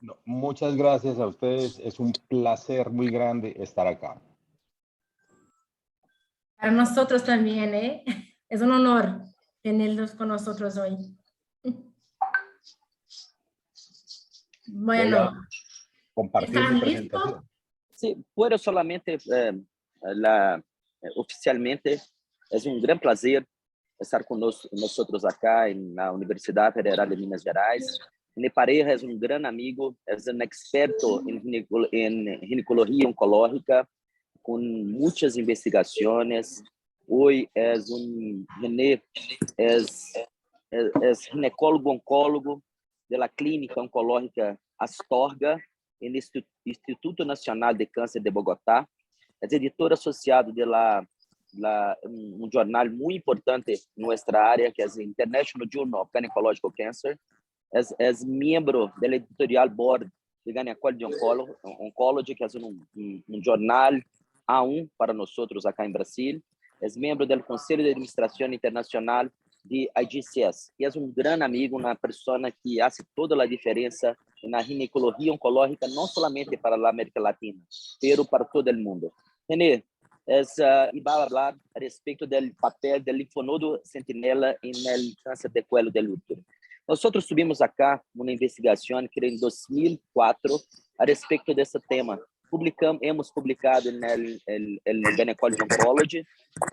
No, muchas gracias a ustedes. Es un placer muy grande estar acá. Para nosotros también, ¿eh? Es un honor tenerlos con nosotros hoy. Voy a Bueno, compartir ¿estás mi listo? presentación. Sí, puedo solamente, oficialmente, es un gran placer estar con nosotros acá en la Universidad Federal de Minas Gerais. Mi pareja es un gran amigo, es un experto en ginecología oncológica, con muchas investigaciones. Hoy es un René, es ginecólogo oncólogo de la Clínica Oncológica Astorga, en el Instituto Nacional de Cáncer de Bogotá. Es editor asociado de un jornal muy importante en nuestra área, que es el International Journal of Gynecological Cancer. Es miembro del editorial board de Gynecology Oncology, que es un jornal A1 para nosotros acá en Brasil. Es miembro del Consejo de Administración Internacional de IGCS, y es un gran amigo, una persona que hace toda la diferencia en la ginecología oncológica, no solamente para la América Latina, pero para todo el mundo. René, y va a hablar respecto del papel del linfonodo sentinela en el cáncer de cuello del útero. Nosotros tuvimos acá una investigación, creo, en 2004, a respecto de este tema. Hemos publicado en el Gynecology Oncology.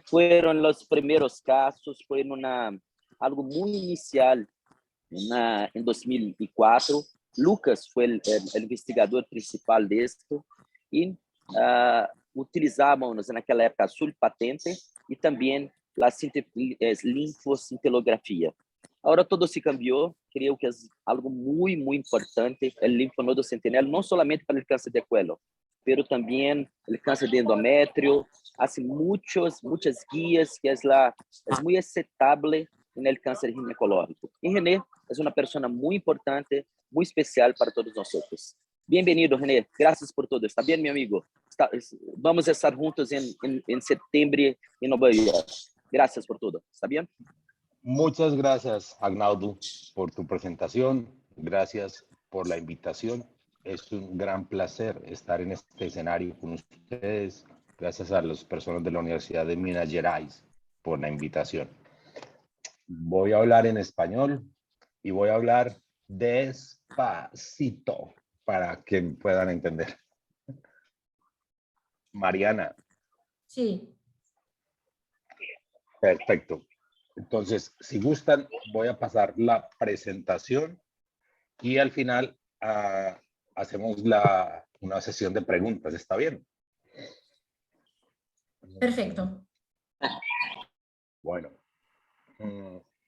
Fueron los primeros casos, fue algo muy inicial en 2004. Lucas fue el investigador principal de esto, y utilizábamos en aquella época azul patente y también la linfocintilografía. Ahora todo se cambió, creo que es algo muy, muy importante el linfonodo sentinela, no solamente para el cáncer de cuello, pero también el cáncer de endometrio. Hace muchas guías que es muy aceptable en el cáncer ginecológico. Y René es una persona muy importante, muy especial para todos nosotros. Bienvenido, René. Gracias por todo. ¿Está bien, mi amigo? Vamos a estar juntos en septiembre en Nueva York. Gracias por todo. ¿Está bien? Muchas gracias, Agnaldo, por tu presentación. Gracias por la invitación. Es un gran placer estar en este escenario con ustedes. Gracias a las personas de la Universidad de Minas Gerais por la invitación. Voy a hablar en español y voy a hablar despacito para que puedan entender. Mariana. Sí. Perfecto. Entonces, si gustan, voy a pasar la presentación y al final hacemos una sesión de preguntas. ¿Está bien? Perfecto. Bueno,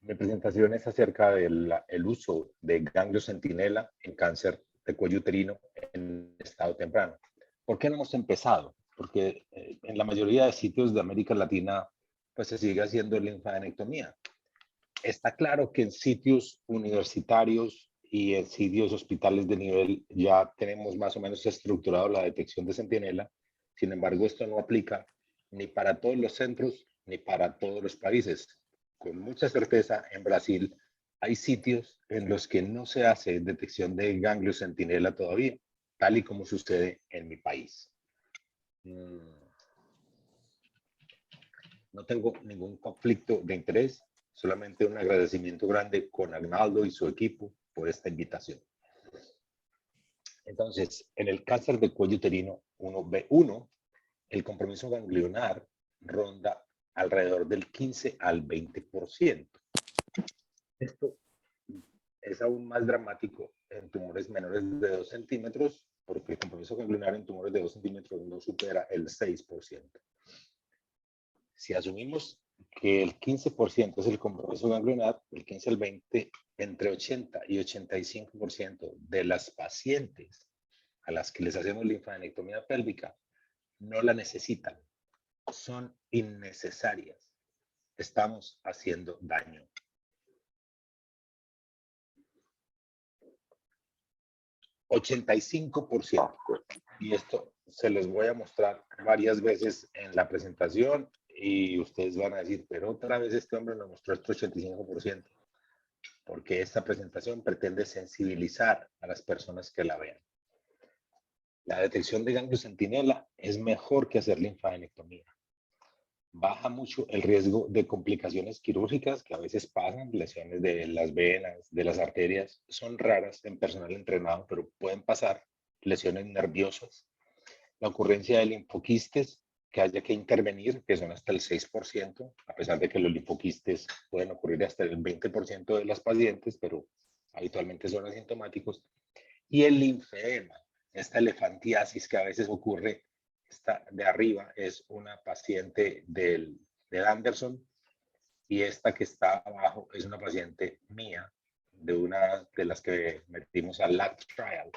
mi presentación es acerca del uso de ganglio centinela en cáncer de cuello uterino en estado temprano. ¿Por qué no hemos empezado? Porque en la mayoría de sitios de América Latina pues se sigue haciendo linfadenectomía. Está claro que en sitios universitarios y en sitios hospitales de nivel ya tenemos más o menos estructurado la detección de centinela. Sin embargo, esto no aplica ni para todos los centros ni para todos los países. Con mucha certeza, en Brasil hay sitios en los que no se hace detección de ganglio centinela todavía, tal y como sucede en mi país. No tengo ningún conflicto de interés, solamente un agradecimiento grande con Agnaldo y su equipo por esta invitación. Entonces, en el cáncer de cuello uterino 1B1, el compromiso ganglionar ronda alrededor del 15 al 20%. Esto es aún más dramático en tumores menores de 2 centímetros, porque el compromiso ganglionar en tumores de 2 centímetros no supera el 6%. Si asumimos que el 15% es el compromiso ganglionar, el 15 al 20, entre 80 y 85% de las pacientes a las que les hacemos linfadenectomía pélvica no la necesitan, son innecesarias. Estamos haciendo daño. %, y esto se los voy a mostrar varias veces en la presentación y ustedes van a decir, pero otra vez este hombre nos mostró este 85%. porque esta presentación pretende sensibilizar a las personas que la vean. La detección de ganglio centinela es mejor que hacer linfadenectomía. Baja mucho el riesgo de complicaciones quirúrgicas que a veces pasan, lesiones de las venas, de las arterias, son raras en personal entrenado, pero pueden pasar, lesiones nerviosas, la ocurrencia de linfoquistes que haya que intervenir, que son hasta el 6%, a pesar de que los linfoquistes pueden ocurrir hasta el 20% de las pacientes, pero habitualmente son asintomáticos, y el linfedema, esta elefantiasis que a veces ocurre. Esta de arriba es una paciente de Anderson y esta que está abajo es una paciente mía, de una de las que metimos al lab trial.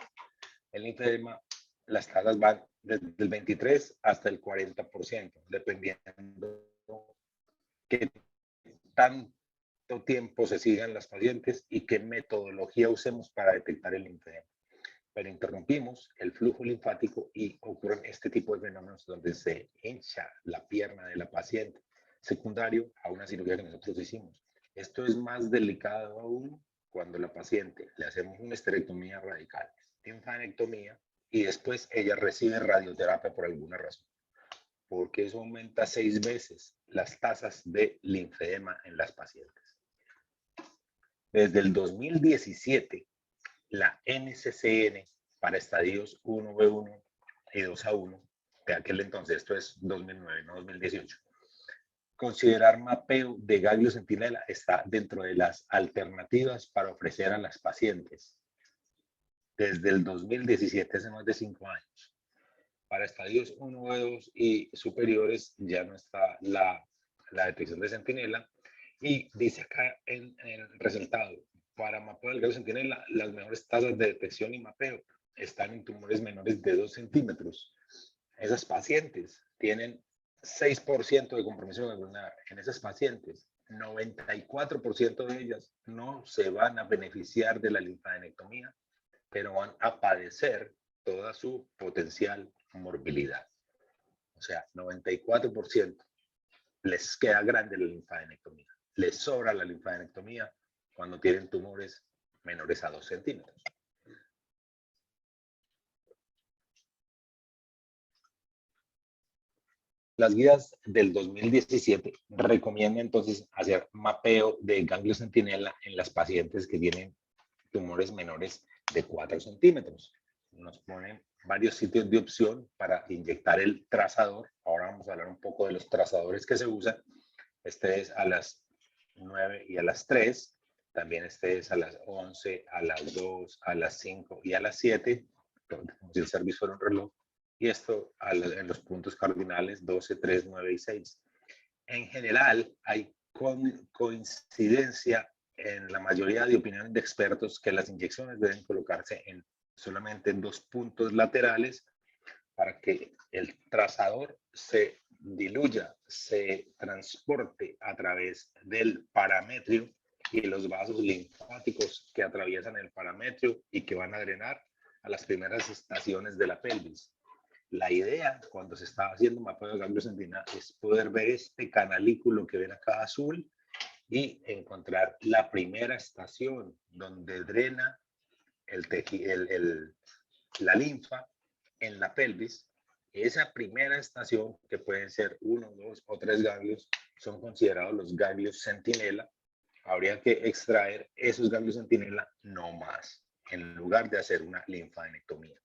El linfedema, las tasas van desde el 23 hasta el 40%, dependiendo qué tanto tiempo se sigan las pacientes y qué metodología usemos para detectar el linfedema. Pero interrumpimos el flujo linfático y ocurren este tipo de fenómenos donde se hincha la pierna de la paciente, secundario a una cirugía que nosotros hicimos. Esto es más delicado aún cuando la paciente le hacemos una esterectomía radical, linfadenectomía, y después ella recibe radioterapia por alguna razón, porque eso aumenta 6 veces las tasas de linfedema en las pacientes. Desde el 2017, la NCCN para estadios 1B1 y 2A1, de aquel entonces, esto es 2009, no 2018, considerar mapeo de ganglio centinela está dentro de las alternativas para ofrecer a las pacientes. Desde el 2017, hace más de 5 años. Para estadios 1B2 y superiores ya no está la detección de centinela, y dice acá en el resultado, para mapeo del ganglio centinela, las mejores tasas de detección y mapeo están en tumores menores de 2 centímetros. Esas pacientes tienen 6% de compromiso ganglionar. En esas pacientes, 94% de ellas no se van a beneficiar de la linfadenectomía, pero van a padecer toda su potencial morbilidad. O sea, 94% les queda grande la linfadenectomía. Les sobra la linfadenectomía cuando tienen tumores menores a 2 centímetros. Las guías del 2017 recomiendan entonces hacer mapeo de ganglio centinela en las pacientes que tienen tumores menores de 4 centímetros. Nos ponen varios sitios de opción para inyectar el trazador. Ahora vamos a hablar un poco de los trazadores que se usan. Este es a las 9 y a las 3. También este es a las 11, a las 2, a las 5 y a las 7. Como si el servicio fuera un reloj. Y esto en los puntos cardinales 12, 3, 9 y 6. En general, hay coincidencia en la mayoría de opiniones de expertos que las inyecciones deben colocarse solamente en 2 puntos laterales para que el trazador se diluya, se transporte a través del parametrio y los vasos linfáticos que atraviesan el parametrio y que van a drenar a las primeras estaciones de la pelvis. La idea, cuando se está haciendo mapeo de ganglio centinela, es poder ver este canalículo que ven acá azul y encontrar la primera estación donde drena la linfa en la pelvis. Esa primera estación, que pueden ser 1, 2 o 3 ganglios, son considerados los ganglios centinela. Habría que extraer esos ganglios centinela no más, en lugar de hacer una linfadenectomía.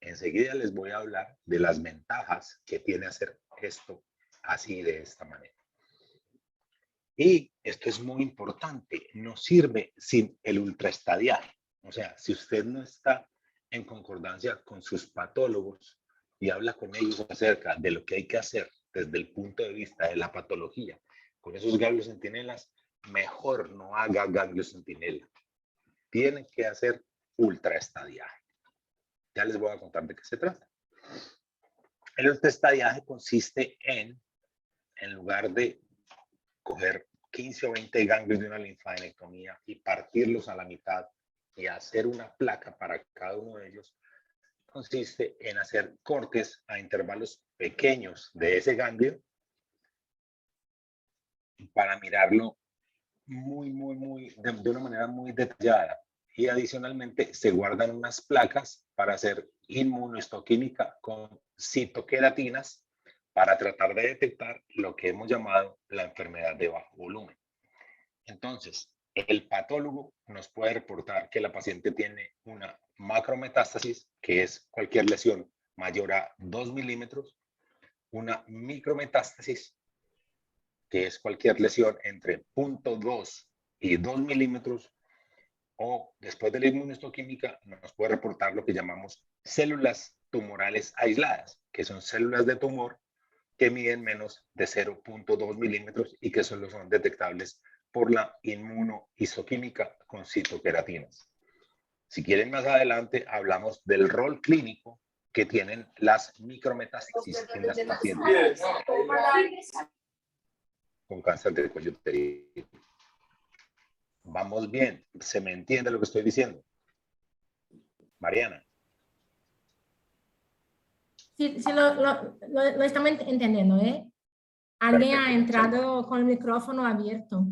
Enseguida les voy a hablar de las ventajas que tiene hacer esto así, de esta manera. Y esto es muy importante, no sirve sin el ultraestadiaje. O sea, si usted no está en concordancia con sus patólogos y habla con ellos acerca de lo que hay que hacer desde el punto de vista de la patología con esos ganglios centinelas, mejor no haga ganglios centinela. Tienen que hacer ultraestadiaje. Ya les voy a contar de qué se trata. El ultraestadiaje consiste en lugar de coger 15 o 20 ganglios de una linfadenectomía y partirlos a la mitad y hacer una placa para cada uno de ellos, consiste en hacer cortes a intervalos pequeños de ese ganglio para mirarlo de una manera muy detallada. Y adicionalmente se guardan unas placas para hacer inmunohistoquímica con citoqueratinas para tratar de detectar lo que hemos llamado la enfermedad de bajo volumen. Entonces, el patólogo nos puede reportar que la paciente tiene una macrometástasis, que es cualquier lesión mayor a 2 milímetros, una micrometástasis, que es cualquier lesión entre 0.2 y 2 milímetros, o después de la inmunohistoquímica nos puede reportar lo que llamamos células tumorales aisladas, que son células de tumor que miden menos de 0.2 milímetros y que solo son detectables por la inmunohistoquímica con citoqueratinas. Si quieren, más adelante hablamos del rol clínico que tienen las micrometástasis en las pacientes con cáncer de cuello uterino. Vamos bien, ¿se me entiende lo que estoy diciendo? Mariana. Sí, sí lo estamos entendiendo, ¿eh? Alguien Perfecto, ha entrado con el micrófono abierto.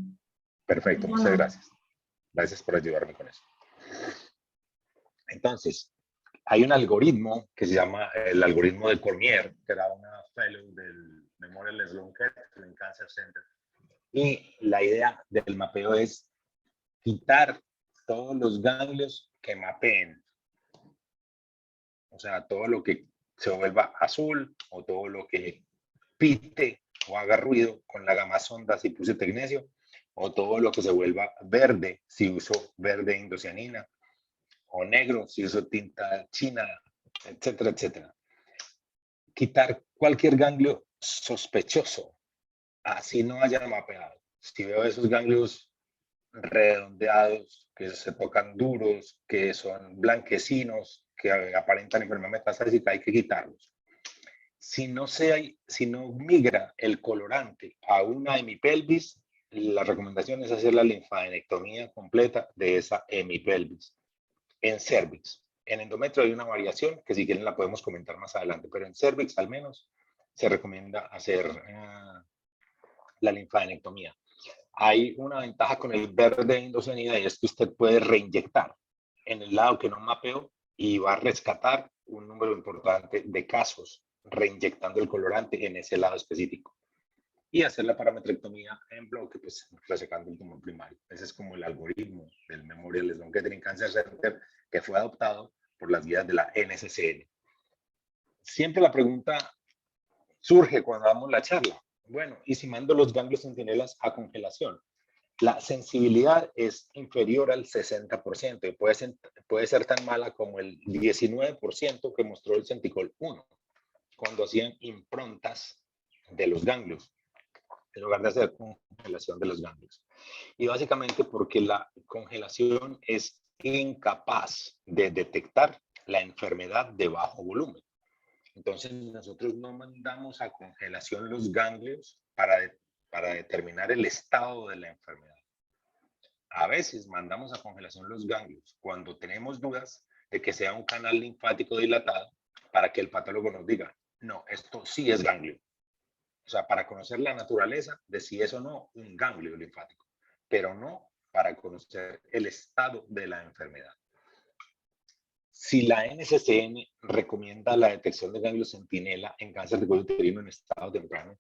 Perfecto, Yo muchas no. gracias. Gracias por ayudarme con eso. Entonces, hay un algoritmo que se llama el algoritmo de Cormier, que era una fellow del Memorial Sloan Kettering Cancer Center. Y la idea del mapeo es quitar todos los ganglios que mapeen. O sea, todo lo que se vuelva azul o todo lo que pite o haga ruido con la gama sonda si puse tecnesio, o todo lo que se vuelva verde si uso verde indocianina, o negro si uso tinta china, etcétera, etcétera. Quitar cualquier ganglio sospechoso, así no haya mapeado. Si veo esos ganglios redondeados, que se tocan duros, que son blanquecinos, que aparentan enfermedad metastásica, hay que quitarlos. Si no migra el colorante a una hemipelvis, la recomendación es hacer la linfadenectomía completa de esa hemipelvis. En cervix, en endometrio hay una variación que si quieren la podemos comentar más adelante, pero en cervix al menos se recomienda hacer la linfadenectomía. Hay una ventaja con el verde indocianina y es que usted puede reinyectar en el lado que no mapeó y va a rescatar un número importante de casos reinyectando el colorante en ese lado específico y hacer la parametrectomía en bloque, pues resecando el tumor primario. Ese es como el algoritmo del Memorial Sloan Kettering Cancer Center que fue adoptado por las guías de la NCCN. Siempre la pregunta surge cuando damos la charla. Bueno, ¿y si mando los ganglios centinelas a congelación? La sensibilidad es inferior al 60% y puede ser tan mala como el 19% que mostró el Centicol 1 cuando hacían improntas de los ganglios en lugar de hacer congelación de los ganglios. Y básicamente porque la congelación es incapaz de detectar la enfermedad de bajo volumen. Entonces nosotros no mandamos a congelación los ganglios para determinar el estado de la enfermedad. A veces mandamos a congelación los ganglios cuando tenemos dudas de que sea un canal linfático dilatado para que el patólogo nos diga, no, esto sí es ganglio. O sea, para conocer la naturaleza de si es o no un ganglio linfático, pero no para conocer el estado de la enfermedad. Si la NCCN recomienda la detección de ganglios centinela en cáncer de cuello uterino en estado temprano,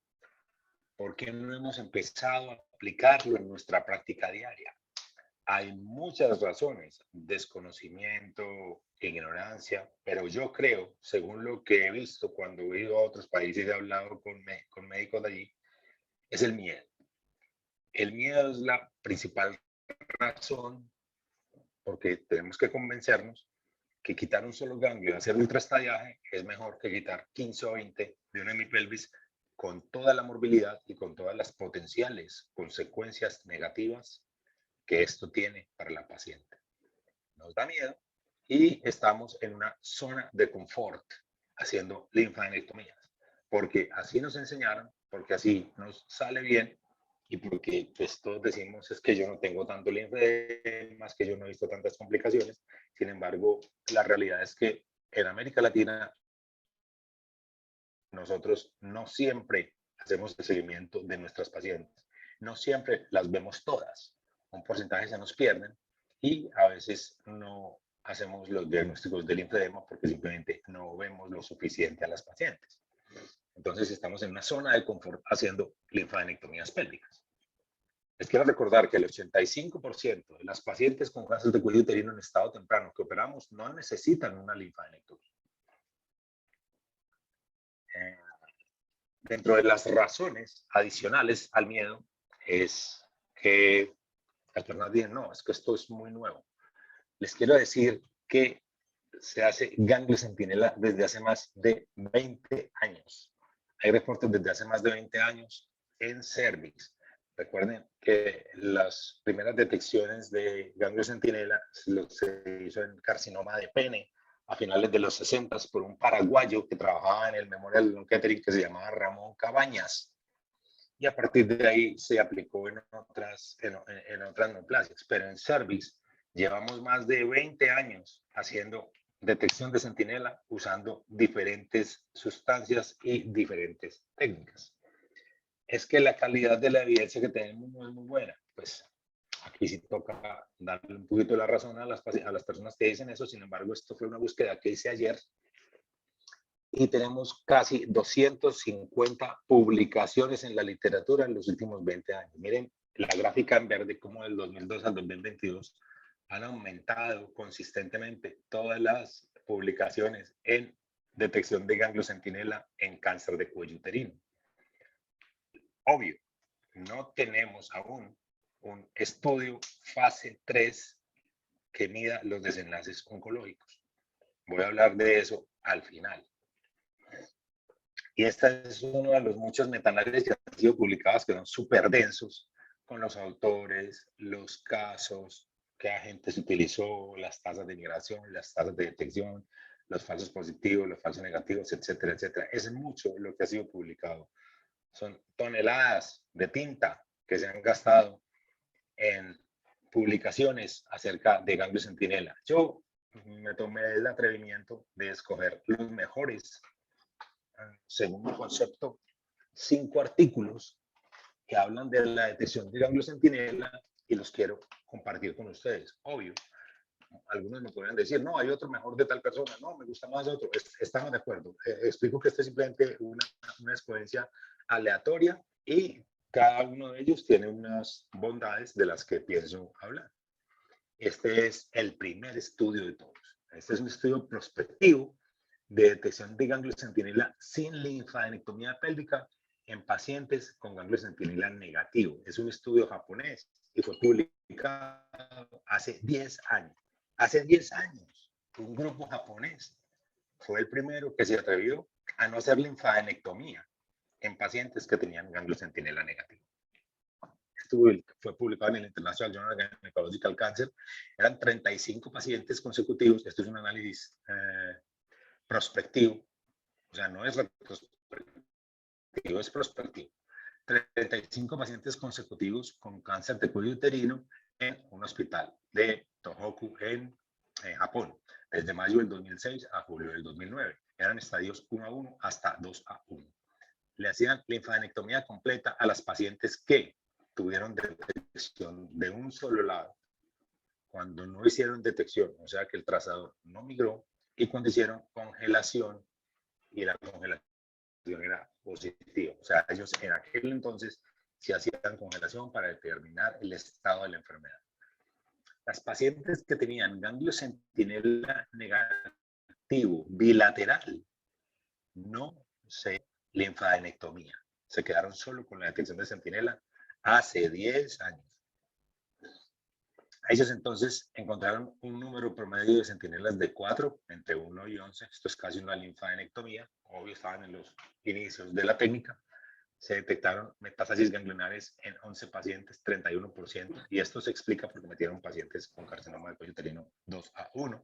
¿por qué no hemos empezado a aplicarlo en nuestra práctica diaria? Hay muchas razones, desconocimiento, ignorancia, pero yo creo, según lo que he visto cuando he ido a otros países y he hablado con médicos de allí, es el miedo. El miedo es la principal razón porque tenemos que convencernos que quitar un solo ganglio y hacer ultraestadiaje es mejor que quitar 15 o 20 de una hemipelvis con toda la morbilidad y con todas las potenciales consecuencias negativas que esto tiene para la paciente. Nos da miedo y estamos en una zona de confort haciendo linfadenectomías, porque así nos enseñaron, porque así nos sale bien y porque pues, todos decimos es que yo no tengo tanto linfedemas, que yo no he visto tantas complicaciones. Sin embargo, la realidad es que en América Latina nosotros no siempre hacemos el seguimiento de nuestras pacientes, no siempre las vemos todas. un porcentaje se nos pierden y a veces no hacemos los diagnósticos del linfedema porque simplemente no vemos lo suficiente a las pacientes. Entonces estamos en una zona de confort haciendo linfadenectomías pélvicas. Les quiero recordar que el 85% de las pacientes con cáncer de cuello uterino en estado temprano que operamos no necesitan una linfadenectomía. Dentro de las razones adicionales al miedo es que las personas dicen, no, es que esto es muy nuevo. Les quiero decir que se hace ganglio centinela desde hace más de 20 años. Hay reportes desde hace más de 20 años en cervix. Recuerden que las primeras detecciones de ganglio centinela se hizo en carcinoma de pene a finales de los 60 por un paraguayo que trabajaba en el Memorial Sloan Kettering que se llamaba Ramón Cabañas. Y a partir de ahí se aplicó en otras neoplasias. Pero en cervix llevamos más de 20 años haciendo detección de centinela usando diferentes sustancias y diferentes técnicas. Es que la calidad de la evidencia que tenemos no es muy buena. Pues aquí sí toca darle un poquito la razón a las personas que dicen eso. Sin embargo, esto fue una búsqueda que hice ayer y tenemos casi 250 publicaciones en la literatura en los últimos 20 años. Miren la gráfica en verde, como del 2002 al 2022 han aumentado consistentemente todas las publicaciones en detección de ganglio centinela en cáncer de cuello uterino. Obvio, no tenemos aún un estudio fase 3 que mida los desenlaces oncológicos. Voy a hablar de eso al final. Y esta es uno de los muchos metaanálisis que han sido publicados que son súper densos con los autores, los casos, qué agentes utilizó, las tasas de migración, las tasas de detección, los falsos positivos, los falsos negativos, etcétera, etcétera. Es mucho lo que ha sido publicado. Son toneladas de tinta que se han gastado en publicaciones acerca de ganglio centinela. Yo me tomé el atrevimiento de escoger los mejores, según mi concepto, 5 artículos que hablan de la detección de ganglio centinela y los quiero compartir con ustedes. Obvio, algunos me podrían decir, no, hay otro mejor de tal persona, no, me gusta más otro. Estamos de acuerdo. Explico que esto es simplemente una escogencia aleatoria y cada uno de ellos tiene unas bondades de las que pienso hablar. Este es el primer estudio de todos. Este es un estudio prospectivo de detección de ganglio centinela sin linfadenectomía pélvica en pacientes con ganglio centinela negativo. Es un estudio japonés y fue publicado hace 10 años. Hace 10 años, un grupo japonés fue el primero que se atrevió a no hacer linfadenectomía en pacientes que tenían ganglio centinela negativo. Esto fue publicado en el International Journal of Gynecological Cancer. Eran 35 pacientes consecutivos. Esto es un análisis prospectivo, o sea, no es retrospectivo, es prospectivo. 35 pacientes consecutivos con cáncer de cuello uterino en un hospital de Tohoku en Japón, desde mayo del 2006 a julio del 2009. Eran estadios 1-1 hasta 2-1. Le hacían linfadenectomía completa a las pacientes que tuvieron detección de un solo lado, cuando no hicieron detección, o sea que el trazador no migró, y cuando hicieron congelación y la congelación era positiva. O sea, ellos en aquel entonces se hacían congelación para determinar el estado de la enfermedad. Las pacientes que tenían ganglio centinela negativo bilateral no se linfadenectomía. Se quedaron solo con la detección de centinela hace 10 años. Ellos entonces encontraron un número promedio de centinelas de 4, entre 1 y 11. Esto es casi una linfadenectomía. Obvio, estaban en los inicios de la técnica. Se detectaron metástasis ganglionares en 11 pacientes, 31%. Y esto se explica porque metieron pacientes con carcinoma de cuello uterino 2-1.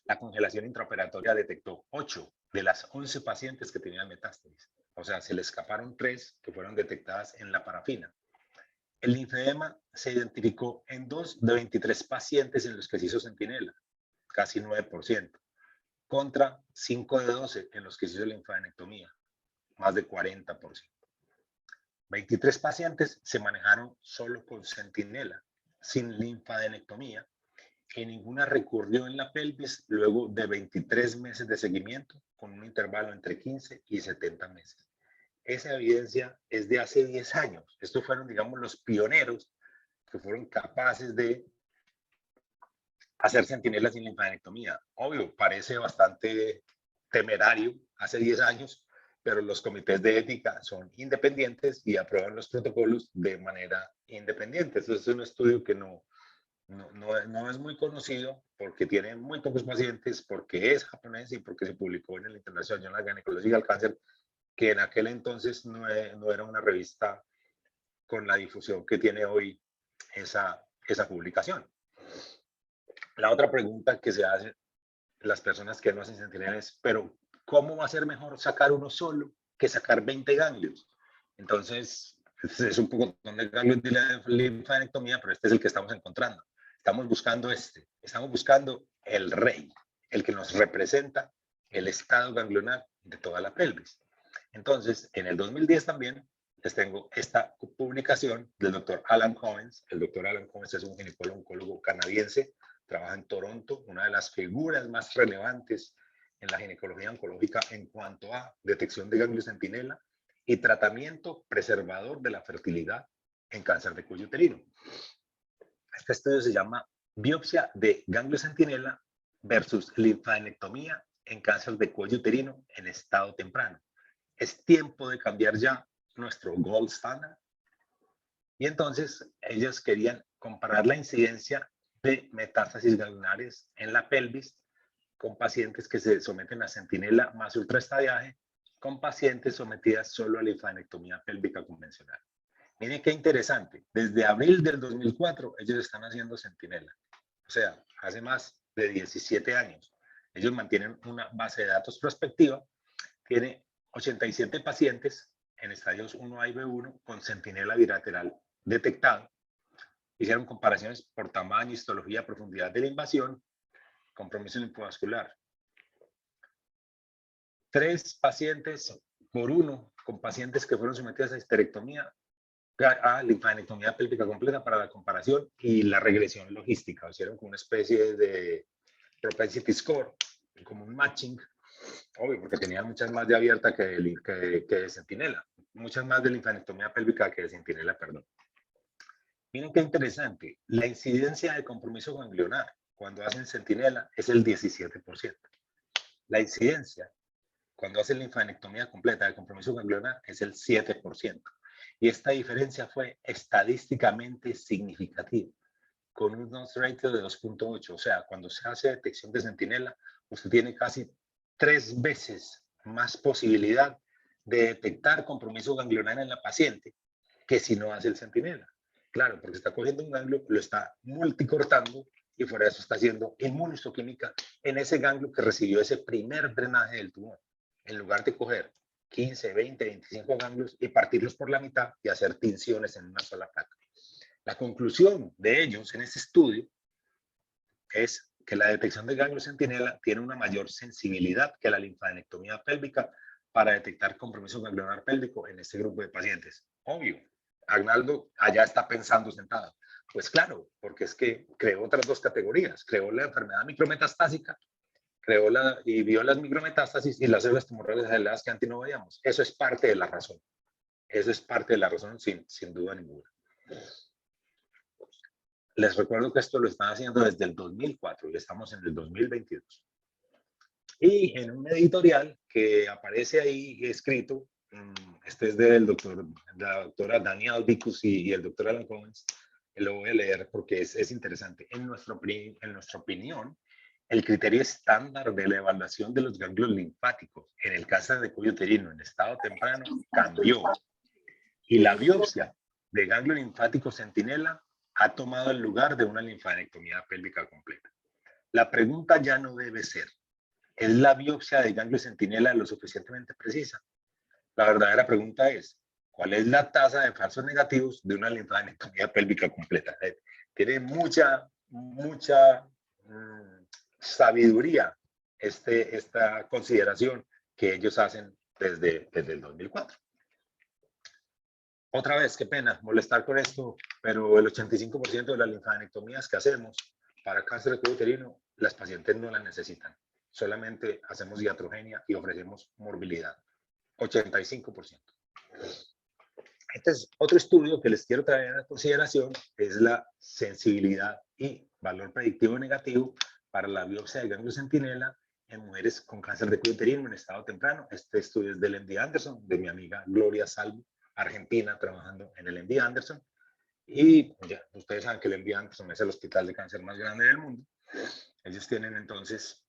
La congelación intraoperatoria detectó 8 de las 11 pacientes que tenían metástasis. O sea, se le escaparon 3 que fueron detectadas en la parafina. El linfedema se identificó en 2 de 23 pacientes en los que se hizo centinela, casi 9%, contra 5 de 12 en los que se hizo linfadenectomía, más de 40%. 23 pacientes se manejaron solo con centinela, sin linfadenectomía y ninguna recurrió en la pelvis luego de 23 meses de seguimiento con un intervalo entre 15 y 70 meses. Esa evidencia es de hace 10 años. Estos fueron, digamos, los pioneros que fueron capaces de hacer centinela sin linfadenectomía. Obvio, parece bastante temerario hace 10 años, pero los comités de ética son independientes y aprueban los protocolos de manera independiente. Esto es un estudio que no es muy conocido porque tiene muy pocos pacientes, porque es japonés y porque se publicó en el International Journal of Gynecology and Cancer, que en aquel entonces no era una revista con la difusión que tiene hoy esa publicación. La otra pregunta que se hace las personas que no hacen centinela es, pero ¿cómo va a ser mejor sacar uno solo que sacar 20 ganglios? Entonces, es un poco de ganglios de la linfadenectomía, pero este es el que estamos encontrando. Estamos buscando estamos buscando el rey, el que nos representa el estado ganglionar de toda la pelvis. Entonces, en el 2010 también les tengo esta publicación del doctor Alan Covens. El doctor Alan Covens es un ginecólogo oncólogo canadiense, trabaja en Toronto, una de las figuras más relevantes en la ginecología oncológica en cuanto a detección de ganglio centinela y tratamiento preservador de la fertilidad en cáncer de cuello uterino. Este estudio se llama Biopsia de ganglio centinela versus linfadenectomía en cáncer de cuello uterino en estado temprano. Es tiempo de cambiar ya nuestro gold standard. Y entonces ellos querían comparar la incidencia de metástasis ganglionares en la pelvis con pacientes que se someten a centinela más ultraestadiaje, con pacientes sometidas solo a linfadenectomía pélvica convencional. Miren qué interesante, desde abril del 2004 ellos están haciendo centinela, o sea, hace más de 17 años. Ellos mantienen una base de datos prospectiva, tiene 87 pacientes en estadios 1A y B1 con centinela bilateral detectado. Hicieron comparaciones por tamaño, histología, profundidad de la invasión, compromiso linfovascular. 3 pacientes por 1 con pacientes que fueron sometidos a histerectomía, a linfadenectomía pélvica completa para la comparación y la regresión logística. Hicieron como una especie de propensity score, como un matching, obvio, porque tenían muchas más de abierta que de centinela, muchas más de linfadenectomía pélvica que de centinela, perdón. Miren qué interesante, la incidencia de compromiso ganglionar cuando hacen centinela es el 17%. La incidencia cuando hacen linfadenectomía completa de compromiso ganglionar es el 7%. Y esta diferencia fue estadísticamente significativa, con un odds ratio de 2.8. O sea, cuando se hace detección de centinela, usted tiene casi 3 veces más posibilidad de detectar compromiso ganglionar en la paciente que si no hace el centinela. Claro, porque está cogiendo un ganglio, lo está multicortando y fuera de eso está haciendo inmunohistoquímica en ese ganglio que recibió ese primer drenaje del tumor. En lugar de coger 15, 20, 25 ganglios y partirlos por la mitad y hacer tinciones en una sola placa. La conclusión de ellos en este estudio es que la detección de ganglio centinela tiene una mayor sensibilidad que la linfadenectomía pélvica para detectar compromiso ganglionar pélvico en este grupo de pacientes. Obvio, Agnaldo allá está pensando sentado. Pues claro, porque es que creó otras 2 categorías. Creó la enfermedad micrometastásica, y vio las micrometástasis y las células tumorales aisladas que antes no veíamos. Eso es parte de la razón. Eso es parte de la razón sin duda ninguna. Les recuerdo que esto lo están haciendo desde el 2004 y estamos en el 2022. Y en un editorial que aparece ahí escrito, este es la doctora Danielle Vicus y el doctor Alan Covens, lo voy a leer porque es interesante. En nuestra opinión, el criterio estándar de la evaluación de los ganglios linfáticos en el cáncer de cuello uterino en estado temprano cambió. Y la biopsia de ganglio linfático centinela ha tomado el lugar de una linfadenectomía pélvica completa. La pregunta ya no debe ser, ¿es la biopsia de ganglio centinela lo suficientemente precisa? La verdadera pregunta es, ¿cuál es la tasa de falsos negativos de una linfadenectomía pélvica completa? Tiene mucha sabiduría esta consideración que ellos hacen desde el 2004. Otra vez, qué pena molestar con esto, pero el 85% de las linfadenectomías que hacemos para cáncer de cuello uterino, las pacientes no las necesitan. Solamente hacemos iatrogenia y ofrecemos morbilidad. 85%. Entonces, otro estudio que les quiero traer a consideración es la sensibilidad y valor predictivo negativo para la biopsia de ganglio centinela en mujeres con cáncer de cuello uterino en estado temprano. Este estudio es del MD Anderson, de mi amiga Gloria Salvo, argentina, trabajando en el MD Anderson. Y ya, ustedes saben que el MD Anderson es el hospital de cáncer más grande del mundo. Ellos tienen entonces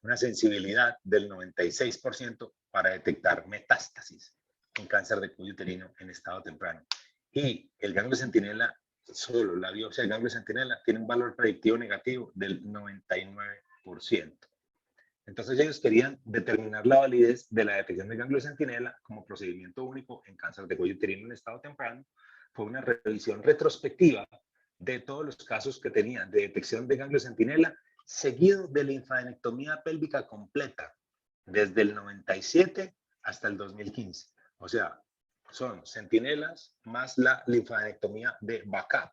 una sensibilidad del 96% para detectar metástasis en cáncer de cuello uterino en estado temprano. Y el ganglio centinela, solo la biopsia del ganglio centinela, tiene un valor predictivo negativo del 99%. Entonces ellos querían determinar la validez de la detección de ganglio centinela como procedimiento único en cáncer de cuello uterino en estado temprano. Fue una revisión retrospectiva de todos los casos que tenían de detección de ganglio centinela, seguido de linfadenectomía pélvica completa, desde el 97 hasta el 2015. O sea, son centinelas más la linfadenectomía de backup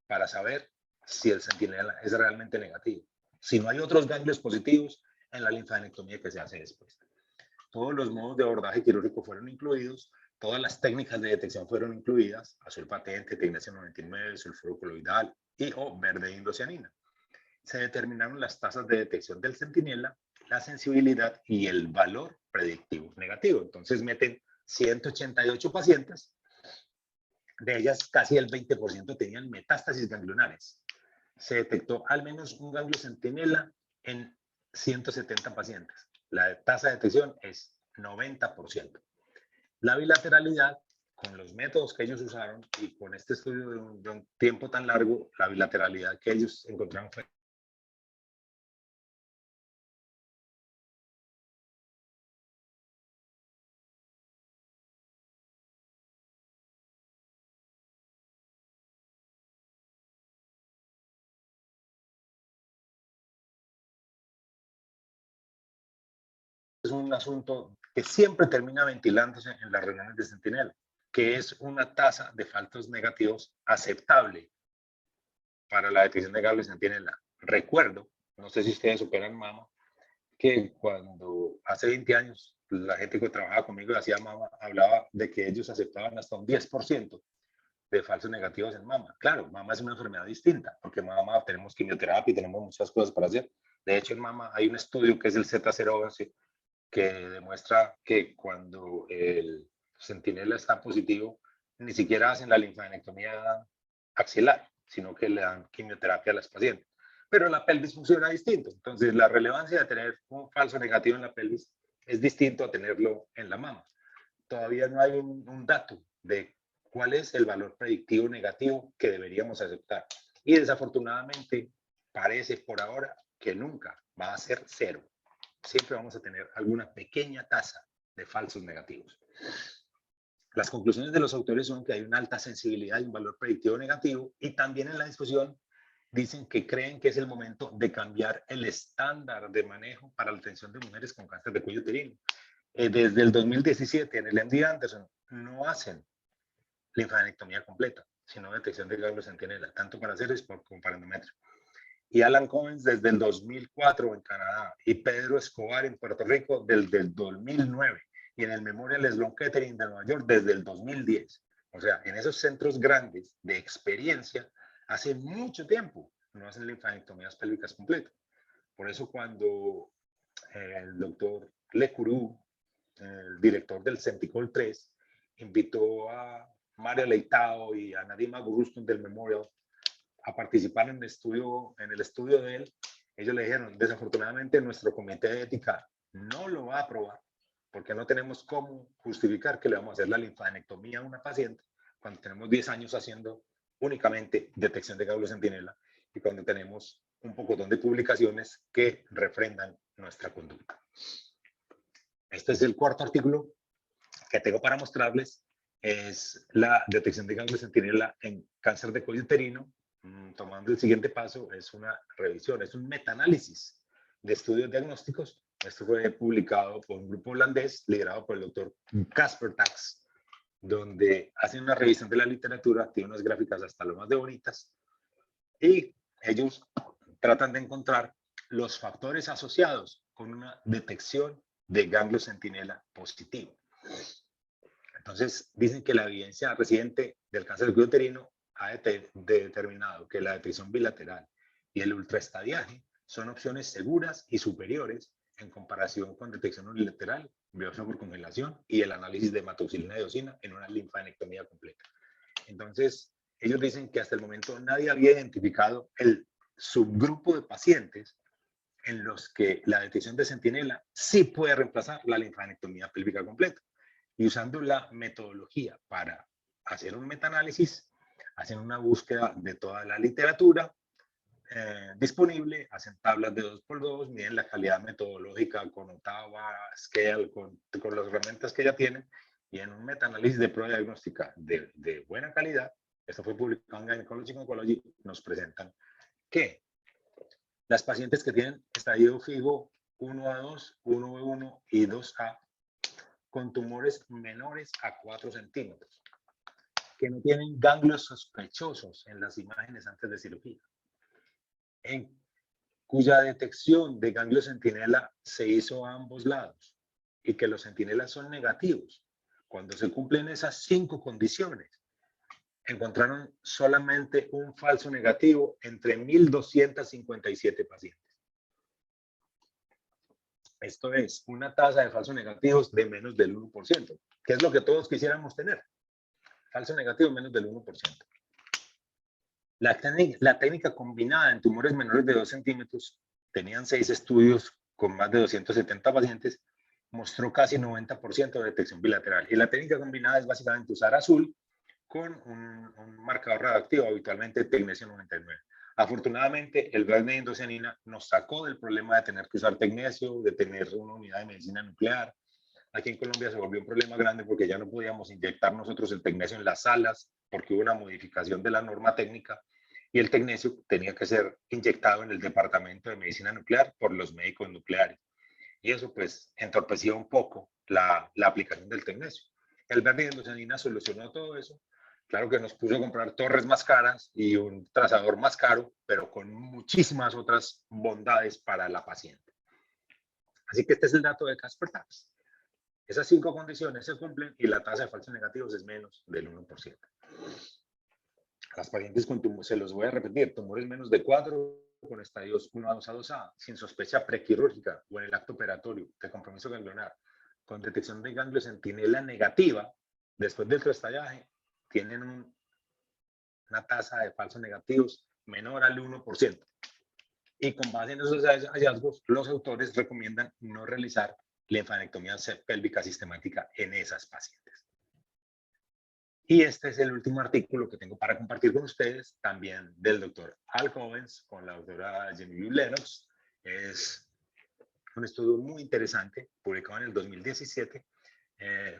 para saber si el centinela es realmente negativo. Si no hay otros ganglios positivos en la linfadenectomía que se hace después. Todos los modos de abordaje quirúrgico fueron incluidos, todas las técnicas de detección fueron incluidas, azul patente, tecnecio 99, sulfuro coloidal y o verde indocianina. Se determinaron las tasas de detección del centinela, la sensibilidad y el valor predictivo negativo. Entonces meten 188 pacientes, de ellas casi el 20% tenían metástasis ganglionares. Se detectó al menos un ganglio centinela en 170 pacientes. La tasa de detección es 90%. La bilateralidad, con los métodos que ellos usaron y con este estudio de un tiempo tan largo, la bilateralidad que ellos encontraron fue un asunto que siempre termina ventilándose en las reuniones de Centinela, que es una tasa de falsos negativos aceptable para la detección de ganglio centinela. Recuerdo, no sé si ustedes superan mama, que cuando hace 20 años la gente que trabajaba conmigo y hacía mama hablaba de que ellos aceptaban hasta un 10% de falsos negativos en mama. Claro, mama es una enfermedad distinta, porque en mama tenemos quimioterapia y tenemos muchas cosas para hacer. De hecho, en mama hay un estudio que es el Z011 que demuestra que cuando el centinela está positivo, ni siquiera hacen la linfadenectomía axilar, sino que le dan quimioterapia a las pacientes. Pero la pelvis funciona distinto. Entonces, la relevancia de tener un falso negativo en la pelvis es distinto a tenerlo en la mama. Todavía no hay un dato de cuál es el valor predictivo negativo que deberíamos aceptar. Y desafortunadamente, parece por ahora que nunca va a ser cero. Siempre vamos a tener alguna pequeña tasa de falsos negativos. Las conclusiones de los autores son que hay una alta sensibilidad y un valor predictivo negativo, y también en la discusión dicen que creen que es el momento de cambiar el estándar de manejo para la atención de mujeres con cáncer de cuello uterino. Desde el 2017 en el MD Anderson no hacen linfadenectomía completa, sino detección de ganglio centinela, tanto para Ceres como para endometrio. Y Alan Cohen desde el 2004 en Canadá, y Pedro Escobar en Puerto Rico desde el 2009, y en el Memorial Sloan Kettering de Nueva York desde el 2010. O sea, en esos centros grandes de experiencia, hace mucho tiempo no hacen linfadenectomías pélvicas completas. Por eso cuando el doctor Lecourou, el director del Centicol 3, invitó a Mario Leitao y a Nadim Abu-Rustum del Memorial a participar en el estudio de él. Ellos le dijeron, desafortunadamente nuestro comité de ética no lo va a aprobar porque no tenemos cómo justificar que le vamos a hacer la linfadenectomía a una paciente cuando tenemos 10 años haciendo únicamente detección de ganglio centinela y cuando tenemos un pocotón de publicaciones que refrendan nuestra conducta. Este es el cuarto artículo que tengo para mostrarles, es la detección de ganglio centinela en cáncer de cuello uterino. Tomando el siguiente paso, es una revisión, es un metaanálisis de estudios diagnósticos. Esto fue publicado por un grupo holandés liderado por el doctor Casper Tax donde hacen una revisión de la literatura, tienen unas gráficas hasta lo más de bonitas, y ellos tratan de encontrar los factores asociados con una detección de ganglio centinela positivo. Entonces, dicen que la evidencia reciente del cáncer del cuello uterino ha determinado que la detección bilateral y el ultraestadiaje son opciones seguras y superiores en comparación con detección unilateral, biopsia por congelación y el análisis de hematoxilina y eosina en una linfadenectomía completa. Entonces, ellos dicen que hasta el momento nadie había identificado el subgrupo de pacientes en los que la detección de centinela sí puede reemplazar la linfadenectomía pélvica completa. Y usando la metodología para hacer un metaanálisis, hacen una búsqueda de toda la literatura disponible, hacen tablas de 2x2, miden la calidad metodológica con Ottawa, Scale, con las herramientas que ya tienen, y en un metaanálisis de prueba diagnóstica de buena calidad, esto fue publicado en Gynecology Oncology, nos presentan que las pacientes que tienen estadio fijo 1A2, 1B1 y 2A, con tumores menores a 4 centímetros, que no tienen ganglios sospechosos en las imágenes antes de cirugía, cuya detección de ganglio centinela se hizo a ambos lados y que los centinelas son negativos. Cuando se cumplen esas 5 condiciones, encontraron solamente un falso negativo entre 1.257 pacientes. Esto es una tasa de falsos negativos de menos del 1%, que es lo que todos quisiéramos tener. Falso negativo menos del 1%. La técnica combinada en tumores menores de 2 centímetros, tenían 6 estudios con más de 270 pacientes, mostró casi 90% de detección bilateral. Y la técnica combinada es básicamente usar azul con un marcador radioactivo, habitualmente tecnesio 99. Afortunadamente, el gas de indocianina nos sacó del problema de tener que usar tecnesio, de tener una unidad de medicina nuclear. Aquí en Colombia se volvió un problema grande porque ya no podíamos inyectar nosotros el tecnesio en las salas porque hubo una modificación de la norma técnica y el tecnesio tenía que ser inyectado en el departamento de medicina nuclear por los médicos nucleares. Y eso pues entorpecía un poco la aplicación del tecnesio. El verde de indocianina solucionó todo eso. Claro que nos puso a comprar torres más caras y un trazador más caro, pero con muchísimas otras bondades para la paciente. Así que este es el dato de Kasper-Tax. Esas 5 condiciones se cumplen y la tasa de falsos negativos es menos del 1%. Las pacientes con tumores, se los voy a repetir, tumores menos de 4, con estadios 1A2 a 2A, sin sospecha prequirúrgica o en el acto operatorio de compromiso ganglionar, con detección de ganglio centinela negativa, después del trestallaje, tienen una tasa de falsos negativos menor al 1%. Y con base en esos hallazgos, los autores recomiendan no realizar linfadenectomía pélvica sistemática en esas pacientes. Y este es el último artículo que tengo para compartir con ustedes, también del doctor Al Covens con la doctora Genevieve Lennox. Es un estudio muy interesante, publicado en el 2017.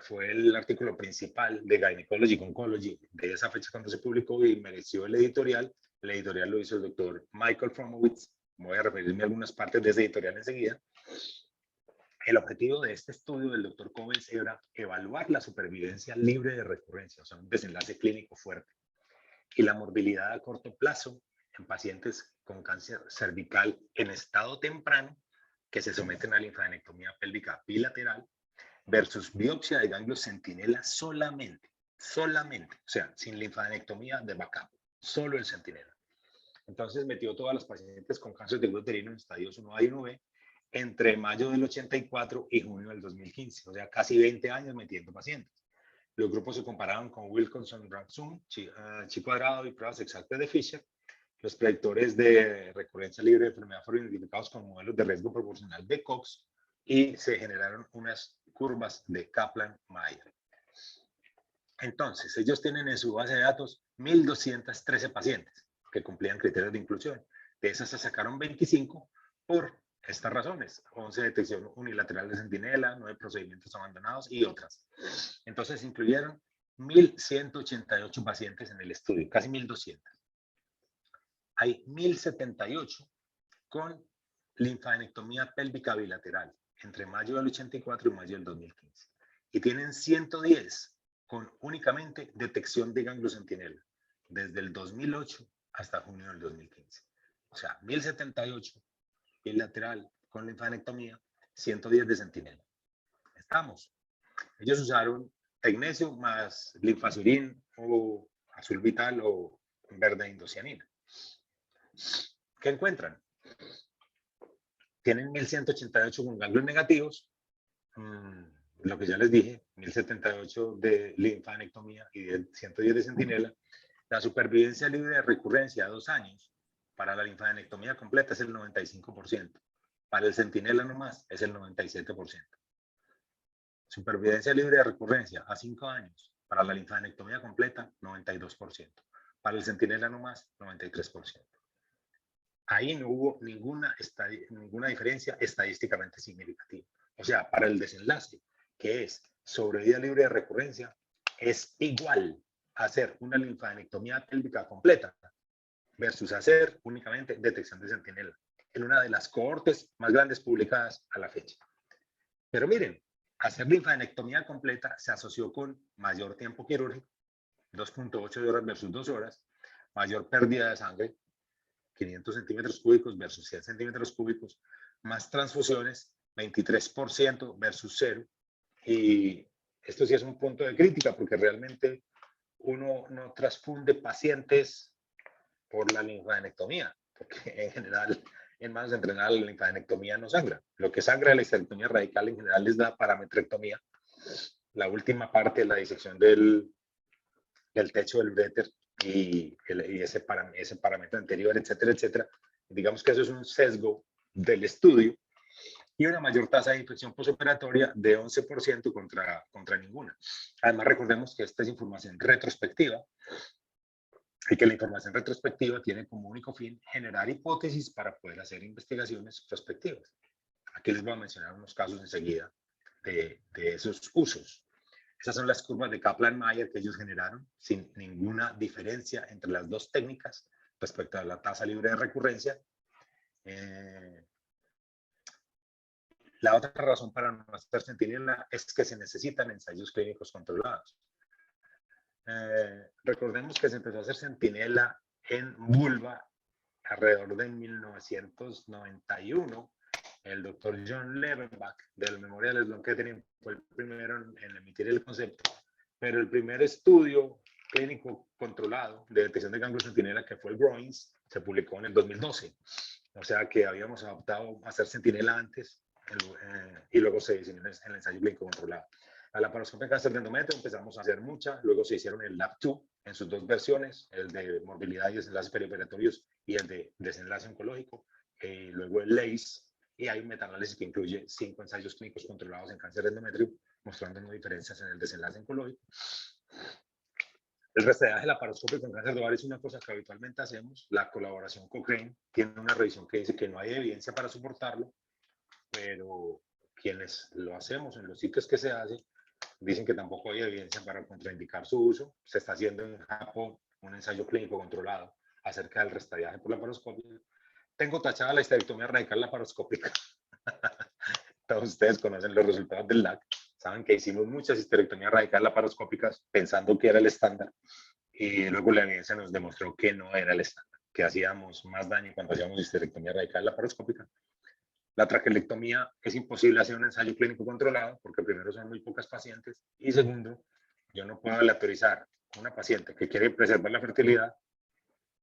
Fue el artículo principal de Gynecology Oncology de esa fecha cuando se publicó y mereció el editorial. El editorial lo hizo el doctor Michael Fromowitz. Voy a referirme a algunas partes de ese editorial enseguida. El objetivo de este estudio del doctor Covens era evaluar la supervivencia libre de recurrencia, o sea, un desenlace clínico fuerte, y la morbilidad a corto plazo en pacientes con cáncer cervical en estado temprano que se someten a linfadenectomía pélvica bilateral versus biopsia de ganglios centinela solamente, o sea, sin linfadenectomía de backup, solo el centinela. Entonces metió todas las pacientes con cáncer de cuello uterino en estadios 1A y 1B entre mayo del 84 y junio del 2015, o sea, casi 20 años metiendo pacientes. Los grupos se compararon con Wilkinson, Rank-Sum, Chi cuadrado y pruebas exactas de Fisher. Los predictores de recurrencia libre de enfermedad fueron identificados con modelos de riesgo proporcional de Cox y se generaron unas curvas de Kaplan-Meier. Entonces, ellos tienen en su base de datos 1.213 pacientes que cumplían criterios de inclusión. De esas se sacaron 25 por estas razones: 11 detección unilateral de centinela, 9 procedimientos abandonados y otras. Entonces incluyeron 1.188 pacientes en el estudio, casi 1.200. Hay 1.078 con linfadenectomía pélvica bilateral entre mayo del 84 y mayo del 2015. Y tienen 110 con únicamente detección de ganglio centinela, desde el 2008 hasta junio del 2015. O sea, 1078 bilateral con linfadenectomía, 110 de centinela. Estamos. Ellos usaron tecnesio más linfazurín o azul vital o verde indocianina. ¿Qué encuentran? Tienen 1188 con ganglios negativos, lo que ya les dije, 1078 de linfadenectomía y 110 de centinela. La supervivencia libre de recurrencia a 2 años para la linfadenectomía completa es el 95%. Para el centinela nomás es el 97%. Supervivencia libre de recurrencia a 5 años para la linfadenectomía completa, 92%. Para el centinela nomás, 93%. Ahí no hubo ninguna diferencia estadísticamente significativa. O sea, para el desenlace, que es sobrevida libre de recurrencia, es igual a hacer una linfadenectomía pélvica completa versus hacer únicamente detección de centinela, en una de las cohortes más grandes publicadas a la fecha. Pero miren, hacer linfadenectomía completa se asoció con mayor tiempo quirúrgico, 2.8 horas versus 2 horas, mayor pérdida de sangre, 500 centímetros cúbicos versus 100 centímetros cúbicos, más transfusiones, 23% versus 0. Y esto sí es un punto de crítica porque realmente uno no transfunde pacientes por la linfadenectomía, porque en general en manos entrenadas la linfadenectomía no sangra. Lo que sangra de la histerectomía radical en general es la parametrectomía, la última parte de la disección del techo del uréter y ese parámetro anterior, etcétera, etcétera. Digamos que eso es un sesgo del estudio y una mayor tasa de infección postoperatoria de 11% contra ninguna. Además, recordemos que esta es información retrospectiva y que la información retrospectiva tiene como único fin generar hipótesis para poder hacer investigaciones prospectivas. Aquí les voy a mencionar unos casos enseguida de esos usos. Esas son las curvas de Kaplan-Meier que ellos generaron sin ninguna diferencia entre las dos técnicas respecto a la tasa libre de recurrencia. La otra razón para no hacer centinela es que se necesitan ensayos clínicos controlados. Recordemos que se empezó a hacer centinela en vulva alrededor de 1991. El doctor John Levenbach del Memorial Sloan Kettering fue el primero en emitir el concepto, pero el primer estudio clínico controlado de detección de ganglio centinela, que fue el Groins, se publicó en el 2012. O sea que habíamos adoptado a hacer centinela antes y luego se diseñó el ensayo clínico controlado. A la laparoscopia en cáncer de endometrio empezamos a hacer mucha, luego se hicieron el LAP2 en sus dos versiones, el de morbilidad y desenlaces perioperatorios y el de desenlace oncológico, luego el LACE, y hay un metaanálisis que incluye 5 ensayos clínicos controlados en cáncer de endometrio, mostrando no diferencias en el desenlace oncológico. El rastreaje laparoscópico en cáncer de ovario es una cosa que habitualmente hacemos. La colaboración Cochrane tiene una revisión que dice que no hay evidencia para soportarlo, pero quienes lo hacemos en los sitios que se hace dicen que tampoco hay evidencia para contraindicar su uso. Se está haciendo en Japón un ensayo clínico controlado acerca del rastreaje por laparoscopia. Tengo tachada la histerectomía radical laparoscópica. Todos ustedes conocen los resultados del LAC. Saben que hicimos muchas histerectomías radicales laparoscópicas pensando que era el estándar y luego la evidencia nos demostró que no era el estándar, que hacíamos más daño cuando hacíamos histerectomía radical laparoscópica. La traquelectomía es imposible hacer un ensayo clínico controlado porque primero son muy pocas pacientes y segundo, yo no puedo aleatorizar a una paciente que quiere preservar la fertilidad,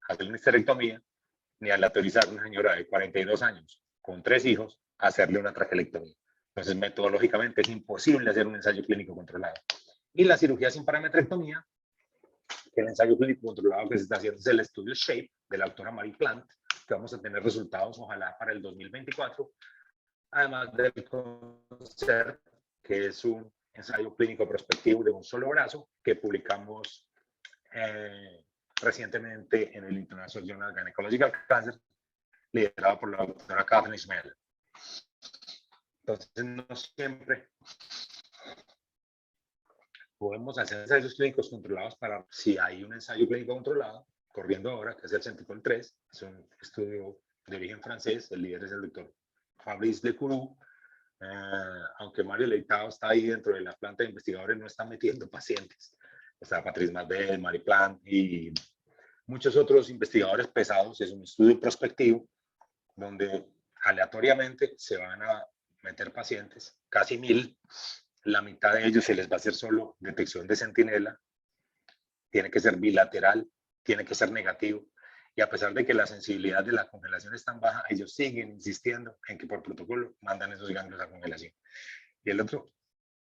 hacer una histerectomía, ni aleatorizar a una señora de 42 años con 3 hijos a hacerle una traquelectomía. Entonces, metodológicamente es imposible hacer un ensayo clínico controlado. Y la cirugía sin parametrectomía, que el ensayo clínico controlado que se está haciendo es el estudio SHAPE de la doctora Marie Plant, que vamos a tener resultados ojalá para el 2024, además del CONCERT, que es un ensayo clínico prospectivo de un solo brazo que publicamos recientemente en el International Journal of Gynecological Cancer, liderado por la doctora Catherine Schmeller. Entonces, no siempre podemos hacer ensayos clínicos controlados para, si hay un ensayo clínico controlado, corriendo ahora, que es el Centicol 3, es un estudio de origen francés, el líder es el doctor Fabrice Lecourou, aunque Mario Leitao está ahí dentro de la planta de investigadores, no está metiendo pacientes. Está Patrice Marbel, Mariplan y muchos otros investigadores pesados. Es un estudio prospectivo donde aleatoriamente se van a meter pacientes, casi 1000. La mitad de ellos se les va a hacer solo detección de centinela. Tiene que ser bilateral, tiene que ser negativo. Y a pesar de que la sensibilidad de la congelación es tan baja, ellos siguen insistiendo en que por protocolo mandan esos ganglios a congelación. Y el otro